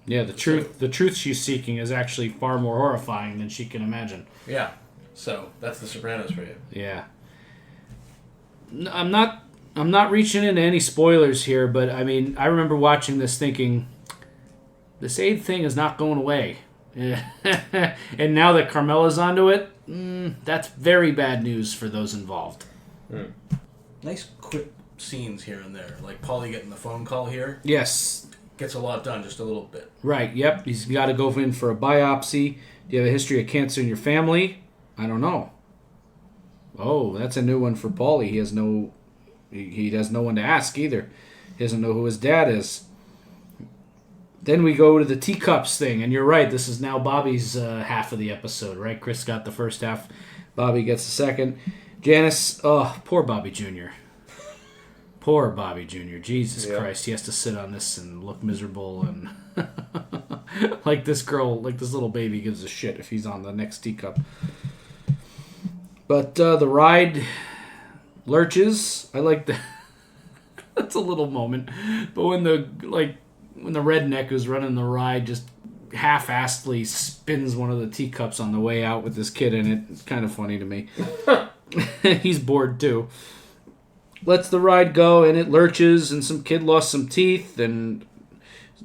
A: Yeah, the truth she's seeking is actually far more horrifying than she can imagine.
B: Yeah. So that's the Sopranos for you.
A: Yeah. I'm not reaching into any spoilers here, but I mean, I remember watching this thinking, this Aid thing is not going away. And now that Carmela's onto it, that's very bad news for those involved.
B: Nice quick scenes here and there. Like Paulie getting the phone call here.
A: Yes.
B: Gets a lot done, just a little bit.
A: Right, yep. He's got to go in for a biopsy. Do you have a history of cancer in your family? I don't know. Oh, that's a new one for Paulie. He has no one to ask either. He doesn't know who his dad is. Then we go to the teacups thing, and you're right. This is now Bobby's half of the episode, right? Chris got the first half. Bobby gets the second. Janice, poor Bobby Jr. Poor Bobby Jr. Jesus Christ, he has to sit on this and look miserable and like this girl, like this little baby gives a shit if he's on the next teacup. But the ride lurches. I like that. That's a little moment. But when the redneck who's running the ride just half-assedly spins one of the teacups on the way out with this kid in it, it's kind of funny to me. He's bored too. Lets the ride go, and it lurches, and some kid lost some teeth, and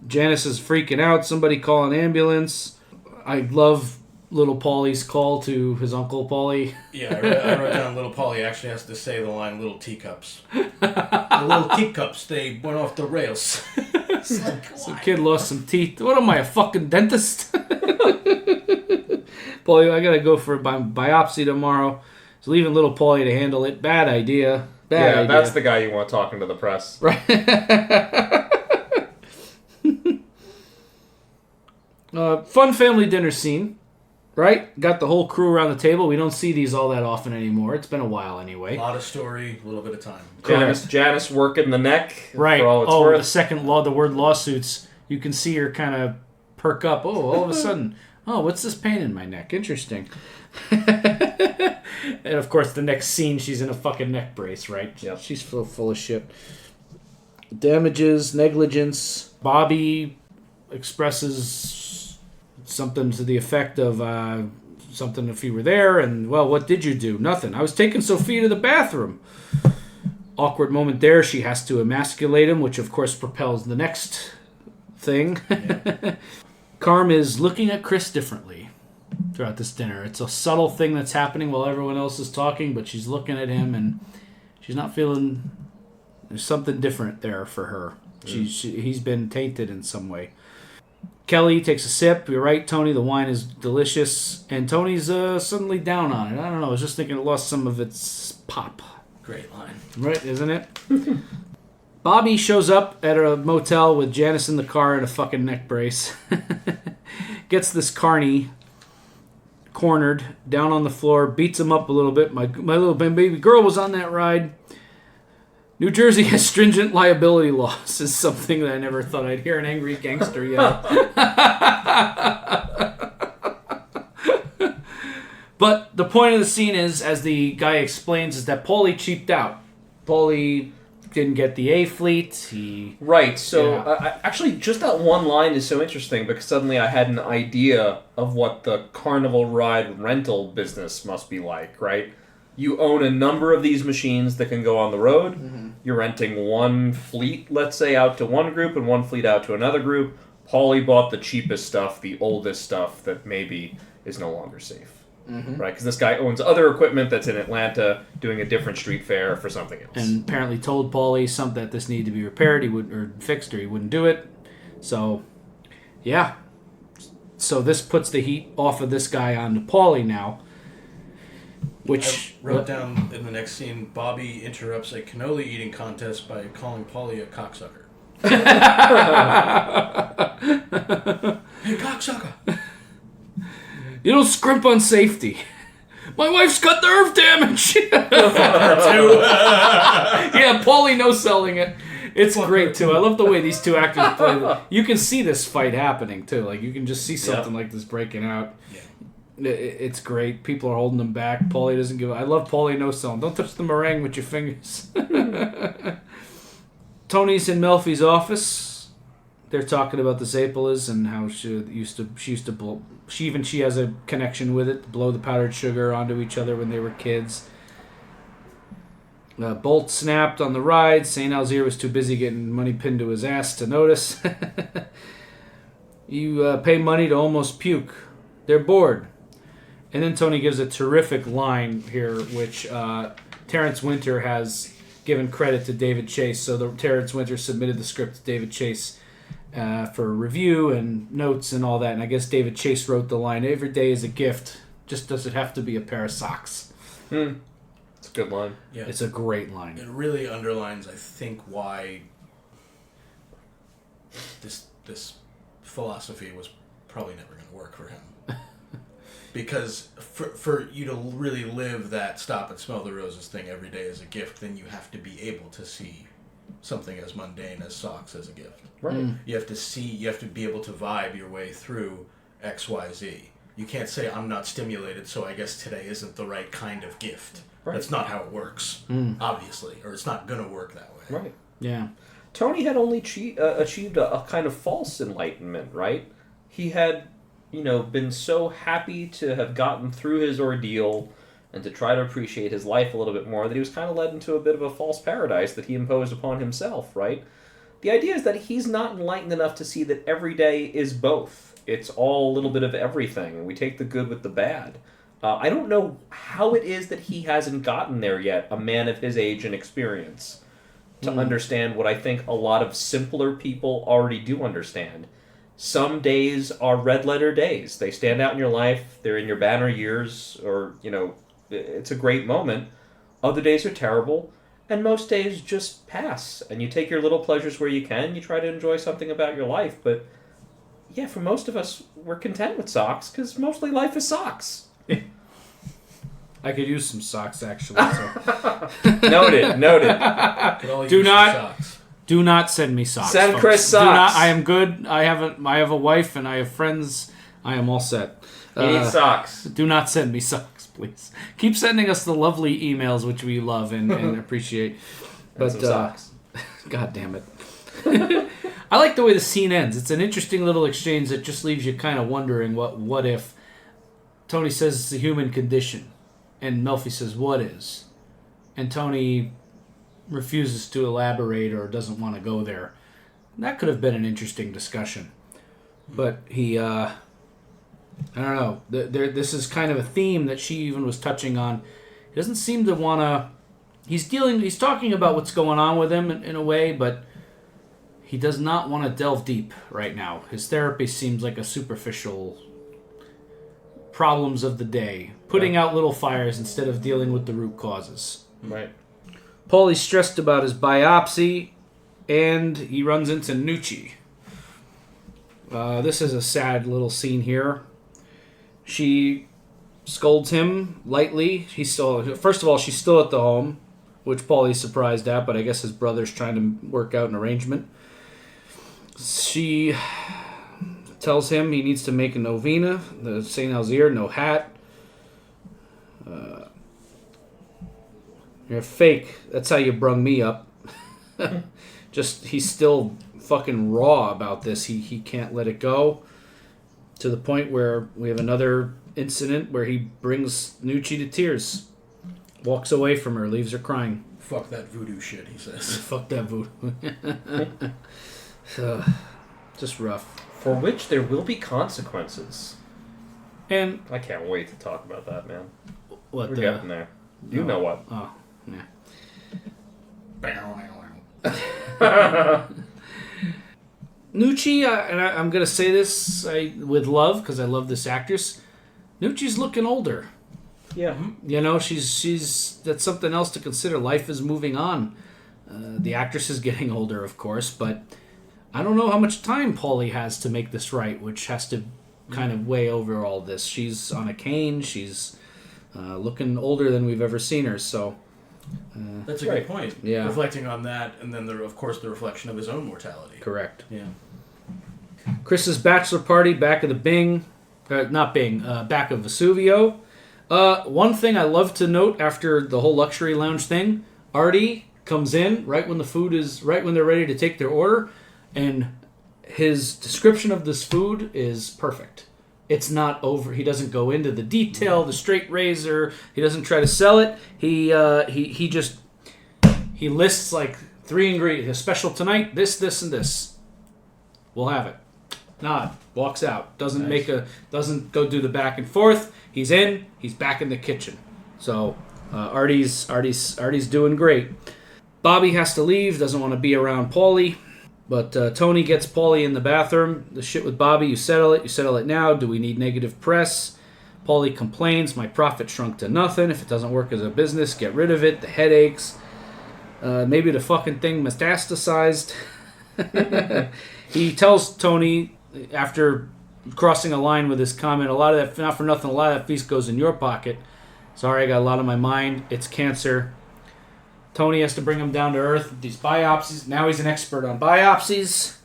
A: Janice is freaking out. Somebody call an ambulance. I love little Paulie's call to his uncle Paulie.
B: Yeah, I wrote down little Paulie actually has to say the line "little teacups." The little teacups, they went off the rails.
A: Some kid lost some teeth. What am I, a fucking dentist? Paulie, I gotta go for a biopsy tomorrow. So leaving little Paulie to handle it. Bad idea. Bad idea.
C: That's the guy you want talking to the press.
A: Right. Fun family dinner scene. Right? Got the whole crew around the table. We don't see these all that often anymore. It's been a while anyway.
B: A lot of story, a little bit of time.
C: Janice working the neck.
A: Right.
C: For all it's worth.
A: The second the word lawsuits, you can see her kind of perk up. Oh, all of a sudden, what's this pain in my neck? Interesting. And of course, the next scene, she's in a fucking neck brace, right?
C: Yep.
A: She's full of shit. Damages, negligence. Bobby expresses something to the effect of something if you were there, and, well, what did you do? Nothing. I was taking Sophia to the bathroom. Awkward moment there. She has to emasculate him, which, of course, propels the next thing. Yeah. Carm is looking at Chris differently throughout this dinner. It's a subtle thing that's happening while everyone else is talking, but she's looking at him, and she's not feeling... There's something different there for her. He's been tainted in some way. Kelly takes a sip. You're right, Tony. The wine is delicious. And Tony's suddenly down on it. I don't know. I was just thinking it lost some of its pop.
B: Great line.
A: Right, isn't it? Bobby shows up at a motel with Janice in the car in a fucking neck brace. Gets this carny cornered, down on the floor, beats him up a little bit. My little baby girl was on that ride. New Jersey has stringent liability laws is something that I never thought I'd hear an angry gangster yet. But the point of the scene is, as the guy explains, is that Paulie cheaped out. Paulie didn't get the A fleet.
C: Right, so actually just that one line is so interesting because suddenly I had an idea of what the carnival ride rental business must be like, right? You own a number of these machines that can go on the road. Mm-hmm. You're renting one fleet, let's say, out to one group and one fleet out to another group. Paulie bought the cheapest stuff, the oldest stuff that maybe is no longer safe. Mm-hmm. Right? Because this guy owns other equipment that's in Atlanta doing a different street fair for something else.
A: And apparently told Paulie that this needed to be repaired or fixed, or he wouldn't do it. So, yeah. So this puts the heat off of this guy onto Paulie now. Which
B: I wrote down in the next scene, Bobby interrupts a cannoli eating contest by calling Paulie a cocksucker. Hey, cocksucker!
A: You don't scrimp on safety. My wife's got nerve damage. Yeah, Paulie no-selling it. It's great, too. I love the way these two actors play. You can see this fight happening, too. Like, you can just see something like this breaking out. Yeah. It's great. People are holding them back. Paulie doesn't give a... I love Paulie no-selling. Don't touch the meringue with your fingers. Tony's in Melfi's office. They're talking about the Zapolas and how she used to blow... She has a connection with it, blow the powdered sugar onto each other when they were kids. Bolt snapped on the ride. St. Alzire was too busy getting money pinned to his ass to notice. You pay money to almost puke. They're bored. And then Tony gives a terrific line here, which Terrence Winter has given credit to David Chase. So Terrence Winter submitted the script to David Chase for review and notes and all that. And I guess David Chase wrote the line, "Every day is a gift. Just does it have to be a pair of socks?"
C: It's a good line.
B: Yeah.
A: It's a great line.
B: It really underlines, I think, why this philosophy was probably never going to work for him. Because for you to really live that stop and smell the roses thing every day as a gift, then you have to be able to see something as mundane as socks as a gift.
C: Right.
B: You have to be able to vibe your way through X, Y, Z. You can't say, I'm not stimulated, so I guess today isn't the right kind of gift. Right. That's not how it works, obviously, or it's not going to work that way.
C: Right.
A: Yeah.
C: Tony had only achieved a kind of false enlightenment, right? He had, been so happy to have gotten through his ordeal and to try to appreciate his life a little bit more that he was kind of led into a bit of a false paradise that he imposed upon himself, right? The idea is that he's not enlightened enough to see that every day is both. It's all a little bit of everything, and we take the good with the bad. I don't know how it is that he hasn't gotten there yet, a man of his age and experience, to understand what I think a lot of simpler people already do understand. Some days are red letter days. They stand out in your life. They're in your banner years, or, it's a great moment. Other days are terrible, and most days just pass. And you take your little pleasures where you can. You try to enjoy something about your life. But, yeah, for most of us, we're content with socks, because mostly life is socks.
A: I could use some socks, actually. So.
C: Noted.
A: Do not send me socks.
C: Send
A: folks.
C: Chris socks.
A: I am good. I have a wife and I have friends. I am all set.
C: You need socks.
A: Do not send me socks, please. Keep sending us the lovely emails, which we love and appreciate.
C: But socks.
A: God damn it. I like the way the scene ends. It's an interesting little exchange that just leaves you kind of wondering what if. Tony says it's a human condition. And Melfi says, what is? And Tony refuses to elaborate or doesn't want to go there. That could have been an interesting discussion. But he, I don't know. This is kind of a theme that she even was touching on. He doesn't seem to want to... He's talking about what's going on with him in a way, but he does not want to delve deep right now. His therapy seems like a superficial... problems of the day, putting out little fires instead of dealing with the root causes.
C: Right.
A: Paulie's stressed about his biopsy, and he runs into Nucci. This is a sad little scene here. She scolds him lightly. First of all, she's still at the home, which Paulie's surprised at, but I guess his brother's trying to work out an arrangement. She tells him he needs to make a novena, the St. Alzire, no hat. You're fake. That's how you brung me up. He's still fucking raw about this. He can't let it go. To the point where we have another incident where he brings Nucci to tears. Walks away from her, leaves her crying.
B: Fuck that voodoo shit, he says.
A: Fuck that voodoo. Just rough.
C: For which there will be consequences.
A: And
C: I can't wait to talk about that, man.
A: what
C: We're getting there. You know what.
A: Oh, yeah. Nucci, and I'm going to say this with love, because I love this actress. Nucci's looking older.
C: Yeah.
A: She's that's something else to consider. Life is moving on. The actress is getting older, of course, but I don't know how much time Paulie has to make this right, which has to kind of weigh over all this. She's on a cane. She's looking older than we've ever seen her, so...
B: That's a great point.
A: Yeah.
B: Reflecting on that, and then, of course, the reflection of his own mortality.
A: Correct.
B: Yeah.
A: Chris's bachelor party back of the Bing... back of Vesuvio. One thing I love to note after the whole luxury lounge thing, Artie comes in right when they're ready to take their order, and his description of this food is perfect. It's not over. He doesn't go into the detail, the straight razor. He doesn't try to sell it. He lists like 3 ingredients. A special tonight, this, and this. We'll have it. Nod. Walks out. Doesn't go do the back and forth. He's in. He's back in the kitchen. So Artie's doing great. Bobby has to leave. Doesn't want to be around Paulie. But Tony gets Paulie in the bathroom. The shit with Bobby, you settle it. You settle it now. Do we need negative press? Paulie complains, my profit shrunk to nothing. If it doesn't work as a business, get rid of it. The headaches. Maybe the fucking thing metastasized. He tells Tony after crossing a line with his comment, a lot of that, not for nothing, a lot of that feast goes in your pocket. Sorry, I got a lot on my mind. It's cancer. Tony has to bring him down to earth. These biopsies. Now he's an expert on biopsies.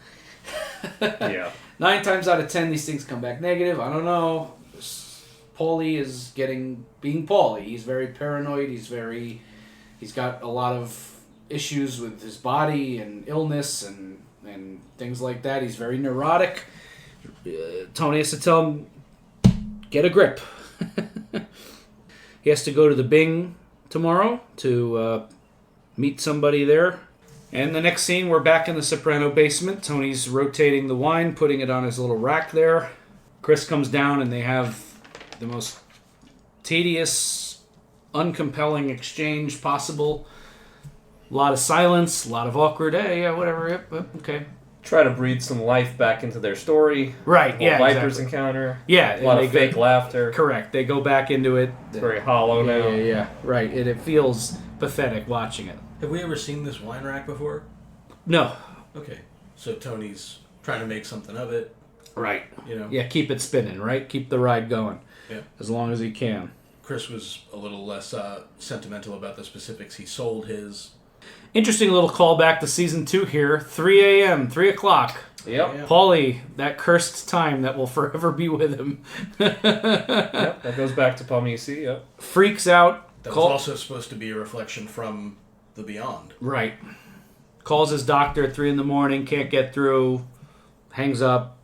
C: Yeah.
A: 9 times out of 10, these things come back negative. I don't know. Paulie is being Paulie. He's very paranoid. He's got a lot of issues with his body and illness and things like that. He's very neurotic. Tony has to tell him, get a grip. He has to go to the Bing tomorrow to meet somebody there. And the next scene, we're back in the Soprano basement. Tony's rotating the wine, putting it on his little rack there. Chris comes down and they have the most tedious, uncompelling exchange possible. A lot of silence, a lot of awkward, hey, yeah, whatever, yep, okay.
C: Try to breathe some life back into their story.
A: Right, yeah,
C: Vipers
A: exactly.
C: encounter.
A: Yeah.
C: A lot of fake laughter.
A: Correct. They go back into it.
C: It's very hollow now.
A: Yeah, right. And it feels pathetic watching it.
B: Have we ever seen this wine rack before?
A: No.
B: Okay. So Tony's trying to make something of it.
A: Right.
B: You know?
A: Yeah, keep it spinning, right? Keep the ride going.
B: Yeah.
A: As long as he can.
B: Chris was a little less sentimental about the specifics. He sold his.
A: Interesting little callback to season 2 here. 3 a.m., 3 o'clock.
C: Yep.
B: Yeah.
A: Paulie, that cursed time that will forever be with him.
C: Yep. That goes back to Palmisi. Yep.
A: Freaks out.
B: That was also supposed to be a reflection from the beyond.
A: Right. Calls his doctor at 3 a.m, can't get through, hangs up.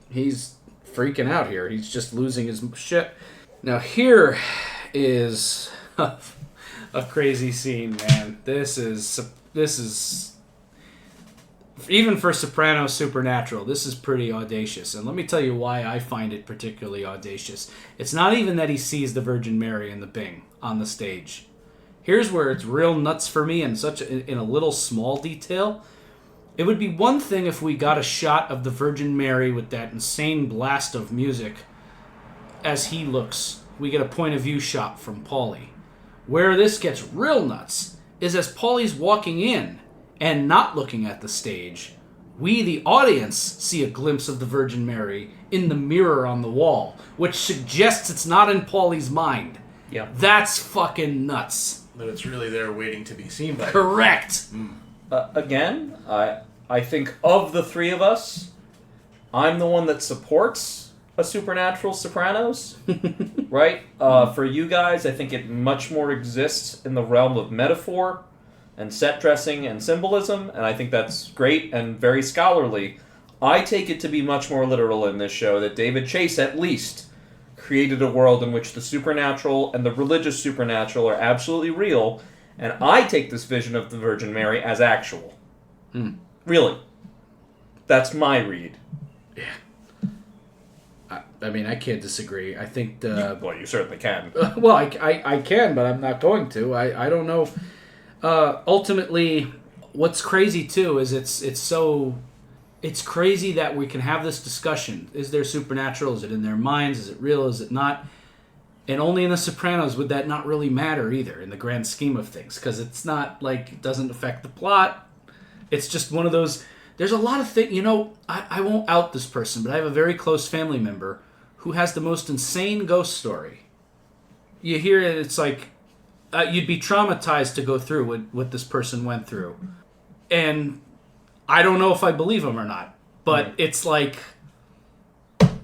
A: He's freaking out here. He's just losing his shit. Now here is a crazy scene, man. This is even for Sopranos Supernatural, this is pretty audacious. And let me tell you why I find it particularly audacious. It's not even that he sees the Virgin Mary in the Bing on the stage. Here's where it's real nuts for me in a little small detail. It would be one thing if we got a shot of the Virgin Mary with that insane blast of music as he looks. We get a point of view shot from Paulie. Where this gets real nuts is as Paulie's walking in and not looking at the stage, we, the audience, see a glimpse of the Virgin Mary in the mirror on the wall, which suggests it's not in Paulie's mind.
C: Yeah.
A: That's fucking nuts.
B: That it's really there waiting to be seen by.
A: Correct.
C: Again, I think of the three of us, I'm the one that supports a supernatural Sopranos, right? For you guys, I think it much more exists in the realm of metaphor and set dressing and symbolism, and I think that's great and very scholarly. I take it to be much more literal in this show, that David Chase, at least, created a world in which the supernatural and the religious supernatural are absolutely real, and I take this vision of the Virgin Mary as actual. Really. That's my read.
A: I mean, I can't disagree. I think
C: Well, you certainly can.
A: well, I can, but I'm not going to. I don't know. Ultimately, what's crazy too is it's crazy that we can have this discussion. Is there supernatural? Is it in their minds? Is it real? Is it not? And only in The Sopranos would that not really matter either in the grand scheme of things, because it's not like it doesn't affect the plot. It's just one of those. There's a lot of things. You know, I won't out this person, but I have a very close family member who has the most insane ghost story. You hear it, it's like you'd be traumatized to go through what this person went through. And I don't know if I believe him or not, but it's like,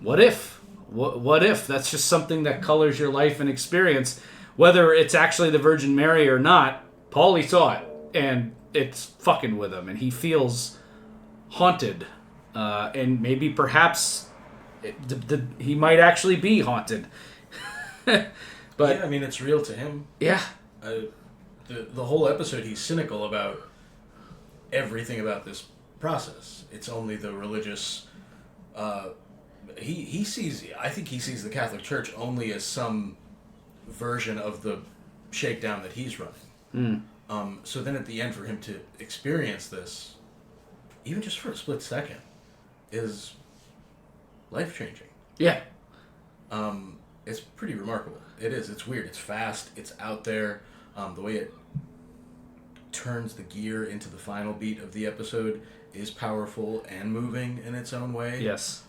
A: what if? What if? That's just something that colors your life and experience. Whether it's actually the Virgin Mary or not, Paulie saw it, and it's fucking with him, and he feels haunted. And maybe perhaps he might actually be haunted. But
B: yeah, I mean, it's real to him.
A: Yeah.
B: The whole episode, he's cynical about everything about this process. It's only the religious. He sees. I think he sees the Catholic Church only as some version of the shakedown that he's running. So then, at the end, for him to experience this, even just for a split second, is life changing.
A: Yeah.
B: It's pretty remarkable. It is. It's weird. It's fast. It's out there. The way it turns the gear into the final beat of the episode is powerful and moving in its own way.
A: Yes.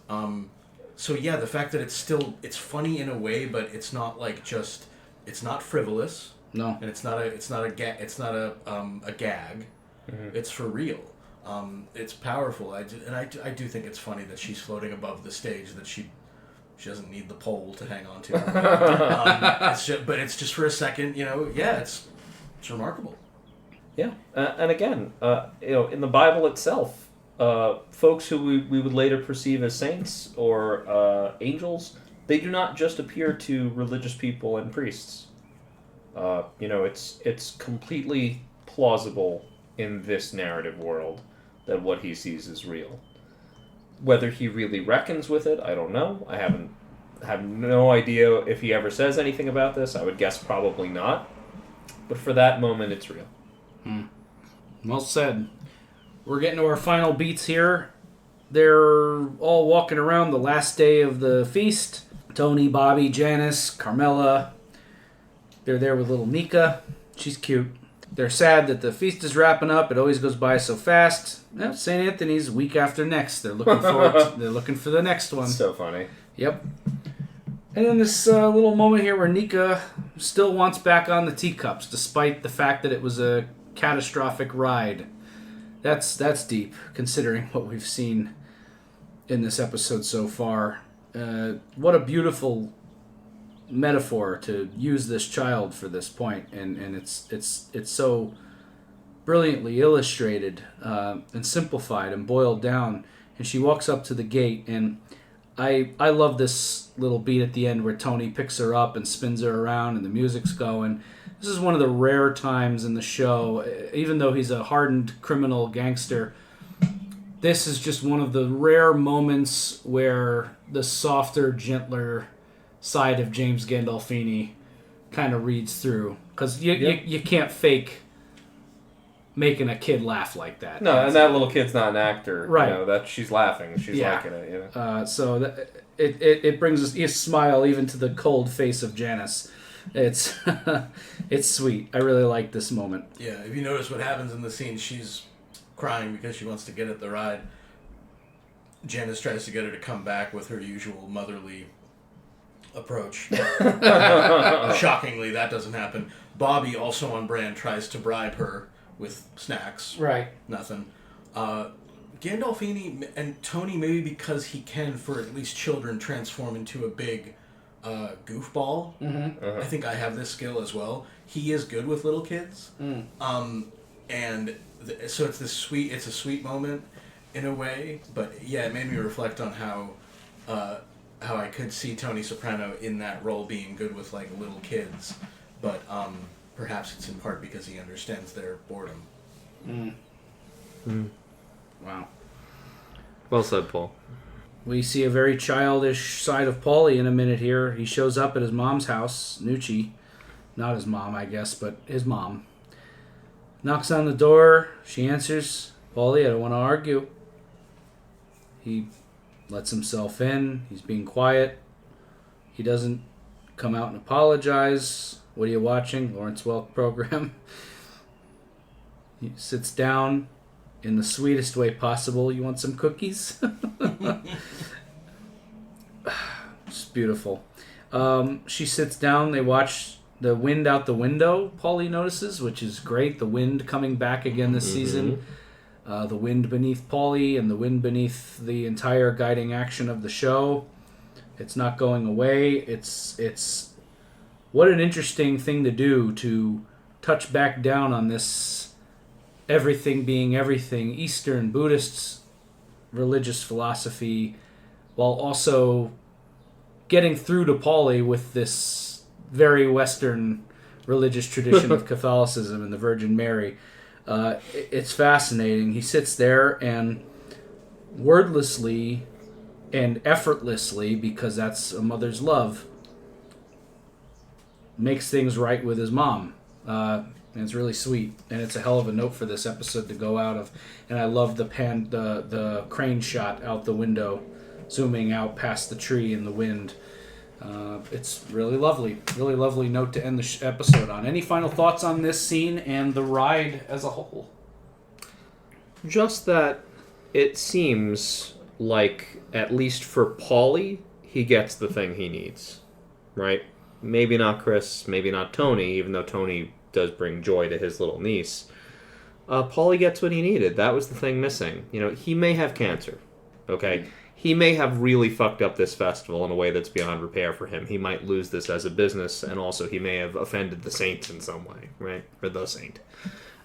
B: So yeah, the fact that it's funny in a way, but it's not like it's not frivolous.
A: No.
B: And it's not a gag.
C: Mm-hmm.
B: It's for real. It's powerful. I do think it's funny that she's floating above the stage, that she doesn't need the pole to hang on to. But it's just for a second, yeah, it's remarkable.
C: Yeah, and again, in the Bible itself, folks who we would later perceive as saints or angels, they do not just appear to religious people and priests. It's completely plausible in this narrative world that what he sees is real. Whether he really reckons with it, I don't know. I have no idea if he ever says anything about this. I would guess probably not. But for that moment, it's real.
A: Well said. We're getting to our final beats here. They're all walking around the last day of the feast. Tony, Bobby, Janice, Carmela. They're there with little Nika. She's cute. They're sad that the feast is wrapping up. It always goes by so fast. St. Anthony's week after next. They're looking forward. They're looking for the next one.
C: So funny.
A: Yep. And then this little moment here where Nika still wants back on the teacups, despite the fact that it was a catastrophic ride. That's deep, considering what we've seen in this episode so far. What a beautiful metaphor to use this child for this point, and it's so brilliantly illustrated and simplified and boiled down. And she walks up to the gate, and I love this little beat at the end where Tony picks her up and spins her around and the music's going. This is one of the rare times in the show, even though he's a hardened criminal gangster, this is just one of the rare moments where the softer, gentler side of James Gandolfini kind of reads through. Because you can't fake making a kid laugh like that.
C: No, and that little kid's not an actor.
A: Right.
C: That she's laughing. She's liking it.
A: So it brings a smile even to the cold face of Janice. It's it's sweet. I really like this moment.
B: Yeah, if you notice what happens in the scene, she's crying because she wants to get at the ride. Janice tries to get her to come back with her usual motherly approach. Shockingly, that doesn't happen. Bobby, also on brand, tries to bribe her with snacks.
A: Right.
B: Nothing. Gandolfini and Tony, maybe because he can, for at least children, transform into a big goofball.
A: Mm-hmm.
C: Uh-huh.
B: I think I have this skill as well. He is good with little kids. And so it's a sweet moment in a way. But yeah, it made me reflect on how I could see Tony Soprano in that role being good with like little kids. But perhaps it's in part because he understands their boredom.
A: Wow.
C: Well said, Paul.
A: We see a very childish side of Paulie in a minute here. He shows up at his mom's house, Nucci. Not his mom, I guess, but his mom. Knocks on the door. She answers. Paulie, I don't want to argue. He lets himself in. He's being quiet. He doesn't come out and apologize. What are you watching? Lawrence Welk program. He sits down in the sweetest way possible. You want some cookies? It's beautiful. She sits down. They watch the wind out the window, Paulie notices, which is great. The wind coming back again this season. The wind beneath Paulie and the wind beneath the entire guiding action of the show. It's not going away. It's what an interesting thing to do, to touch back down on this everything being everything, Eastern Buddhist religious philosophy, while also getting through to Paulie with this very Western religious tradition of Catholicism and the Virgin Mary. It's fascinating. He sits there and wordlessly and effortlessly, because that's a mother's love, makes things right with his mom. And it's really sweet, and it's a hell of a note for this episode to go out of. And I love the crane shot out the window, zooming out past the tree in the wind. It's really lovely note to end the episode on. Any final thoughts on this scene and the ride as a whole?
C: Just that it seems like, at least for Paulie, he gets the thing he needs, right? Maybe not Chris, maybe not Tony, even though Tony does bring joy to his little niece. Paulie gets what he needed. That was the thing missing. He may have cancer, okay? He may have really fucked up this festival in a way that's beyond repair for him. He might lose this as a business, and also he may have offended the saints in some way, right? Or the saint.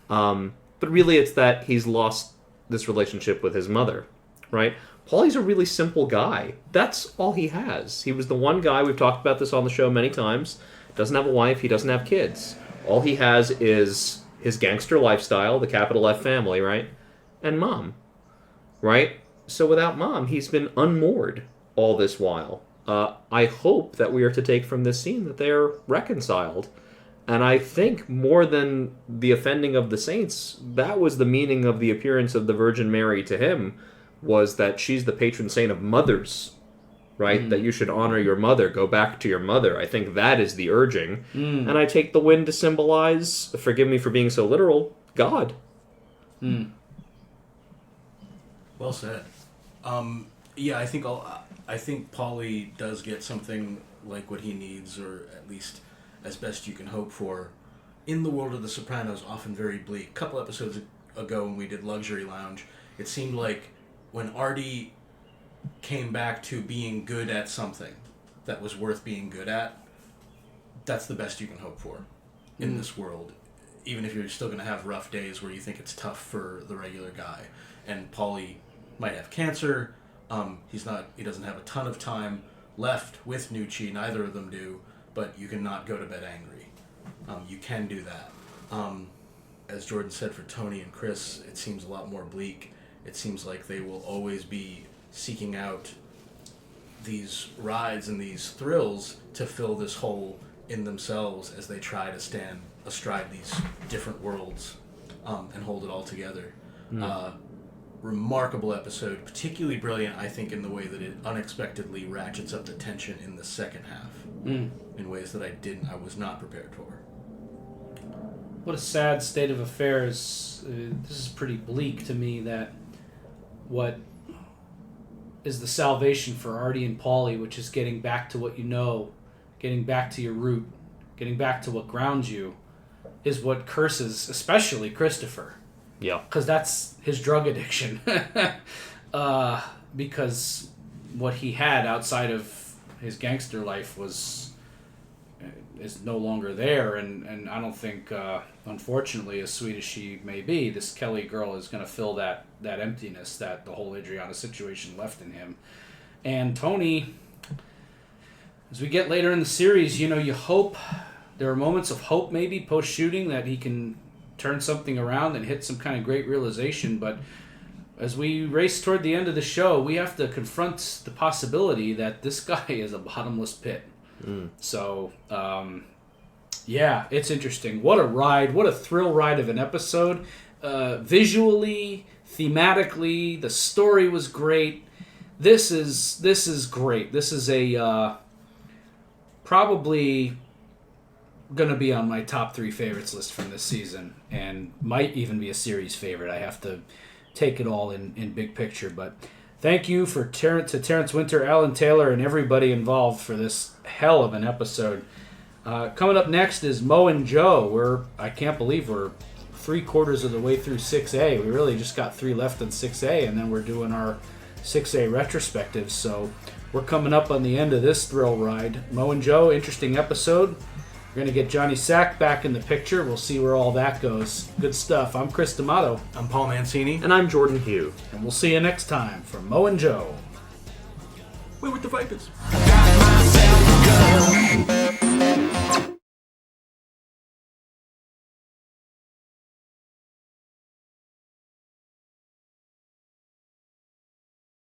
C: But really it's that he's lost this relationship with his mother, right? Paulie's a really simple guy. That's all he has. He was the one guy, we've talked about this on the show many times, doesn't have a wife, he doesn't have kids. All he has is his gangster lifestyle, the capital F family, right? And mom, right? So without mom, he's been unmoored all this while. I hope that we are to take from this scene that they're reconciled. And I think more than the offending of the saints, that was the meaning of the appearance of the Virgin Mary to him, was that she's the patron saint of mothers, right? That you should honor your mother, go back to your mother. I think that is the urging. And I take the wind to symbolize, forgive me for being so literal, God.
B: Well said. Yeah, I think Paulie does get something like what he needs, or at least as best you can hope for. In the world of The Sopranos, often very bleak. A couple episodes ago when we did Luxury Lounge, it seemed like when Artie came back to being good at something that was worth being good at, that's the best you can hope for in this world. Even if you're still going to have rough days where you think it's tough for the regular guy. And Paulie might have cancer. He doesn't have a ton of time left with Nucci. Neither of them do. But you cannot go to bed angry. You can do that. As Jordan said, for Tony and Chris, it seems a lot more bleak. It seems like they will always be seeking out these rides and these thrills to fill this hole in themselves as they try to stand astride these different worlds and hold it all together. Remarkable episode, particularly brilliant, I think, in the way that it unexpectedly ratchets up the tension in the second half in ways that I was not prepared for.
A: What a sad state of affairs. This is pretty bleak to me, that what is the salvation for Artie and Paulie, which is getting back to what you know, getting back to your root, getting back to what grounds you, is what curses, especially Christopher.
C: Yeah.
A: Because that's his drug addiction. Because what he had outside of his gangster life is no longer there, and I don't think, unfortunately, as sweet as she may be, this Kelly girl is going to fill that emptiness that the whole Adriana situation left in him. And Tony, as we get later in the series, you hope, there are moments of hope maybe post-shooting that he can turn something around and hit some kind of great realization, but as we race toward the end of the show, we have to confront the possibility that this guy is a bottomless pit. So, yeah, it's interesting. What a ride. What a thrill ride of an episode. Visually, thematically, the story was great. This is great. This is a probably going to be on my top 3 favorites list from this season, and might even be a series favorite. I have to take it all in big picture, but thank you to Terrence Winter, Alan Taylor, and everybody involved for this hell of an episode. Coming up next is Mo and Joe. I can't believe we're 3/4 of the way through 6A. We really just got 3 left in 6A, and then we're doing our 6A retrospectives. So we're coming up on the end of this thrill ride. Mo and Joe, interesting episode. We're going to get Johnny Sack back in the picture. We'll see where all that goes. Good stuff. I'm Chris D'Amato.
B: I'm Paul Mancini.
C: And I'm Jordan Hugh.
A: And we'll see you next time from Mo and Joe.
B: We're with the Vipers.